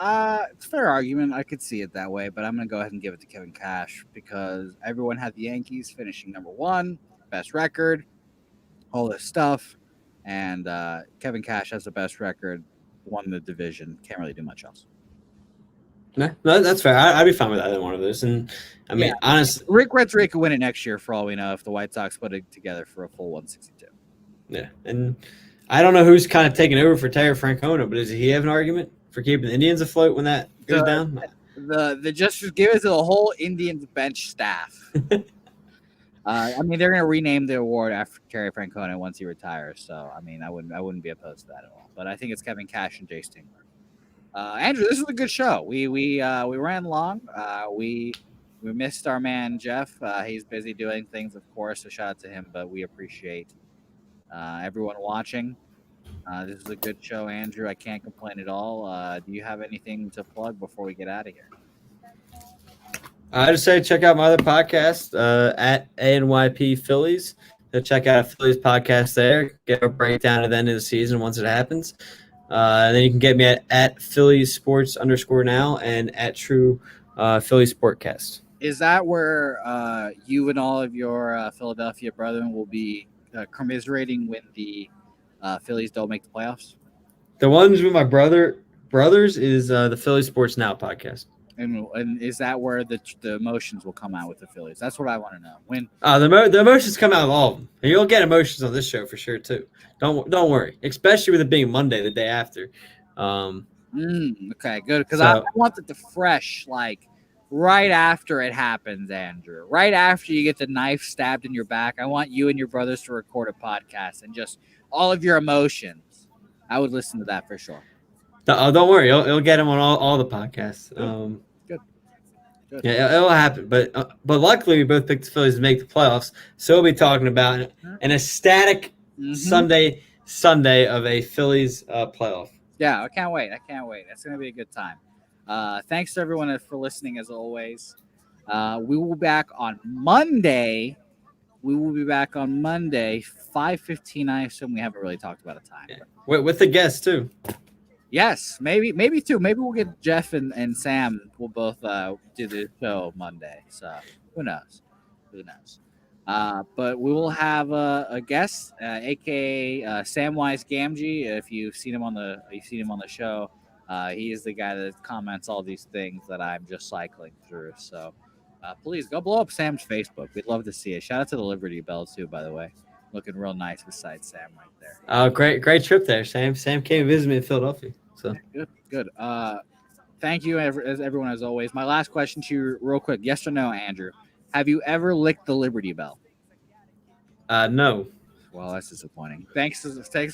It's a fair argument. I could see it that way, but I'm going to go ahead and give it to Kevin Cash because everyone had the Yankees finishing number 1. Best record, all this stuff, and Kevin Cash has the best record, won the division, can't really do much else. No, that's fair. I'd be fine with either one of those. And I mean, honestly, Rick Renteria could win it next year for all we know if the White Sox put it together for a full 162. Yeah, and I don't know who's kind of taking over for Terry Francona, but does he have an argument for keeping the Indians afloat when that goes down? The just give it to the whole Indians bench staff. I mean, they're going to rename the award after Terry Francona once he retires. So, I mean, I wouldn't be opposed to that at all. But I think it's Kevin Cash and Jay Stingler. Andrew, this is a good show. We ran long. We missed our man Jeff. He's busy doing things, of course. So shout out to him. But we appreciate everyone watching. This is a good show, Andrew. I can't complain at all. Do you have anything to plug before we get out of here? I just say check out my other podcast at ANYP Phillies. Check out a Phillies podcast there. Get a breakdown at the end of the season once it happens. And then you can get me at Phillies Sports _now and at True Phillies Sportcast. Is that where you and all of your Philadelphia brethren will be commiserating when the Phillies don't make the playoffs? The ones with my brothers is the Phillies Sports Now podcast. And is that where the emotions will come out with the Phillies? That's what I want to know. When the emotions come out of all of them. And you'll get emotions on this show for sure too. Don't worry, especially with it being Monday, the day after. Okay, good, because I want it to fresh, like right after it happens, Andrew. Right after you get the knife stabbed in your back, I want you and your brothers to record a podcast and just all of your emotions. I would listen to that for sure. Don't worry, you'll get them on all the podcasts. Good. Yeah, it'll happen. But luckily, we both picked the Phillies to make the playoffs, so we'll be talking about an ecstatic Sunday of a Phillies playoff. Yeah, I can't wait. That's going to be a good time. Thanks to everyone for listening, as always. We will be back on Monday. 5:15. I assume we haven't really talked about a time. Yeah. With the guests, too. Yes, maybe two. Maybe we'll get Jeff and Sam. We'll both do the show Monday. So who knows? But we will have a guest, aka Samwise Gamgee. If you've seen him on the show, he is the guy that comments all these things that I'm just cycling through. So please go blow up Sam's Facebook. We'd love to see it. Shout out to the Liberty Bell too, by the way. Looking real nice beside Sam right there. Oh, great trip there, Sam. Sam came and visited me in Philadelphia. So good. Thank you, everyone, as always. My last question to you, real quick: yes or no, Andrew? Have you ever licked the Liberty Bell? No. Well, that's disappointing. Thanks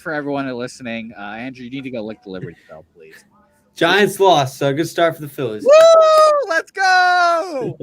for everyone listening. Andrew, you need to go lick the Liberty Bell, please. Giants lost, so good start for the Phillies. Woo! Let's go!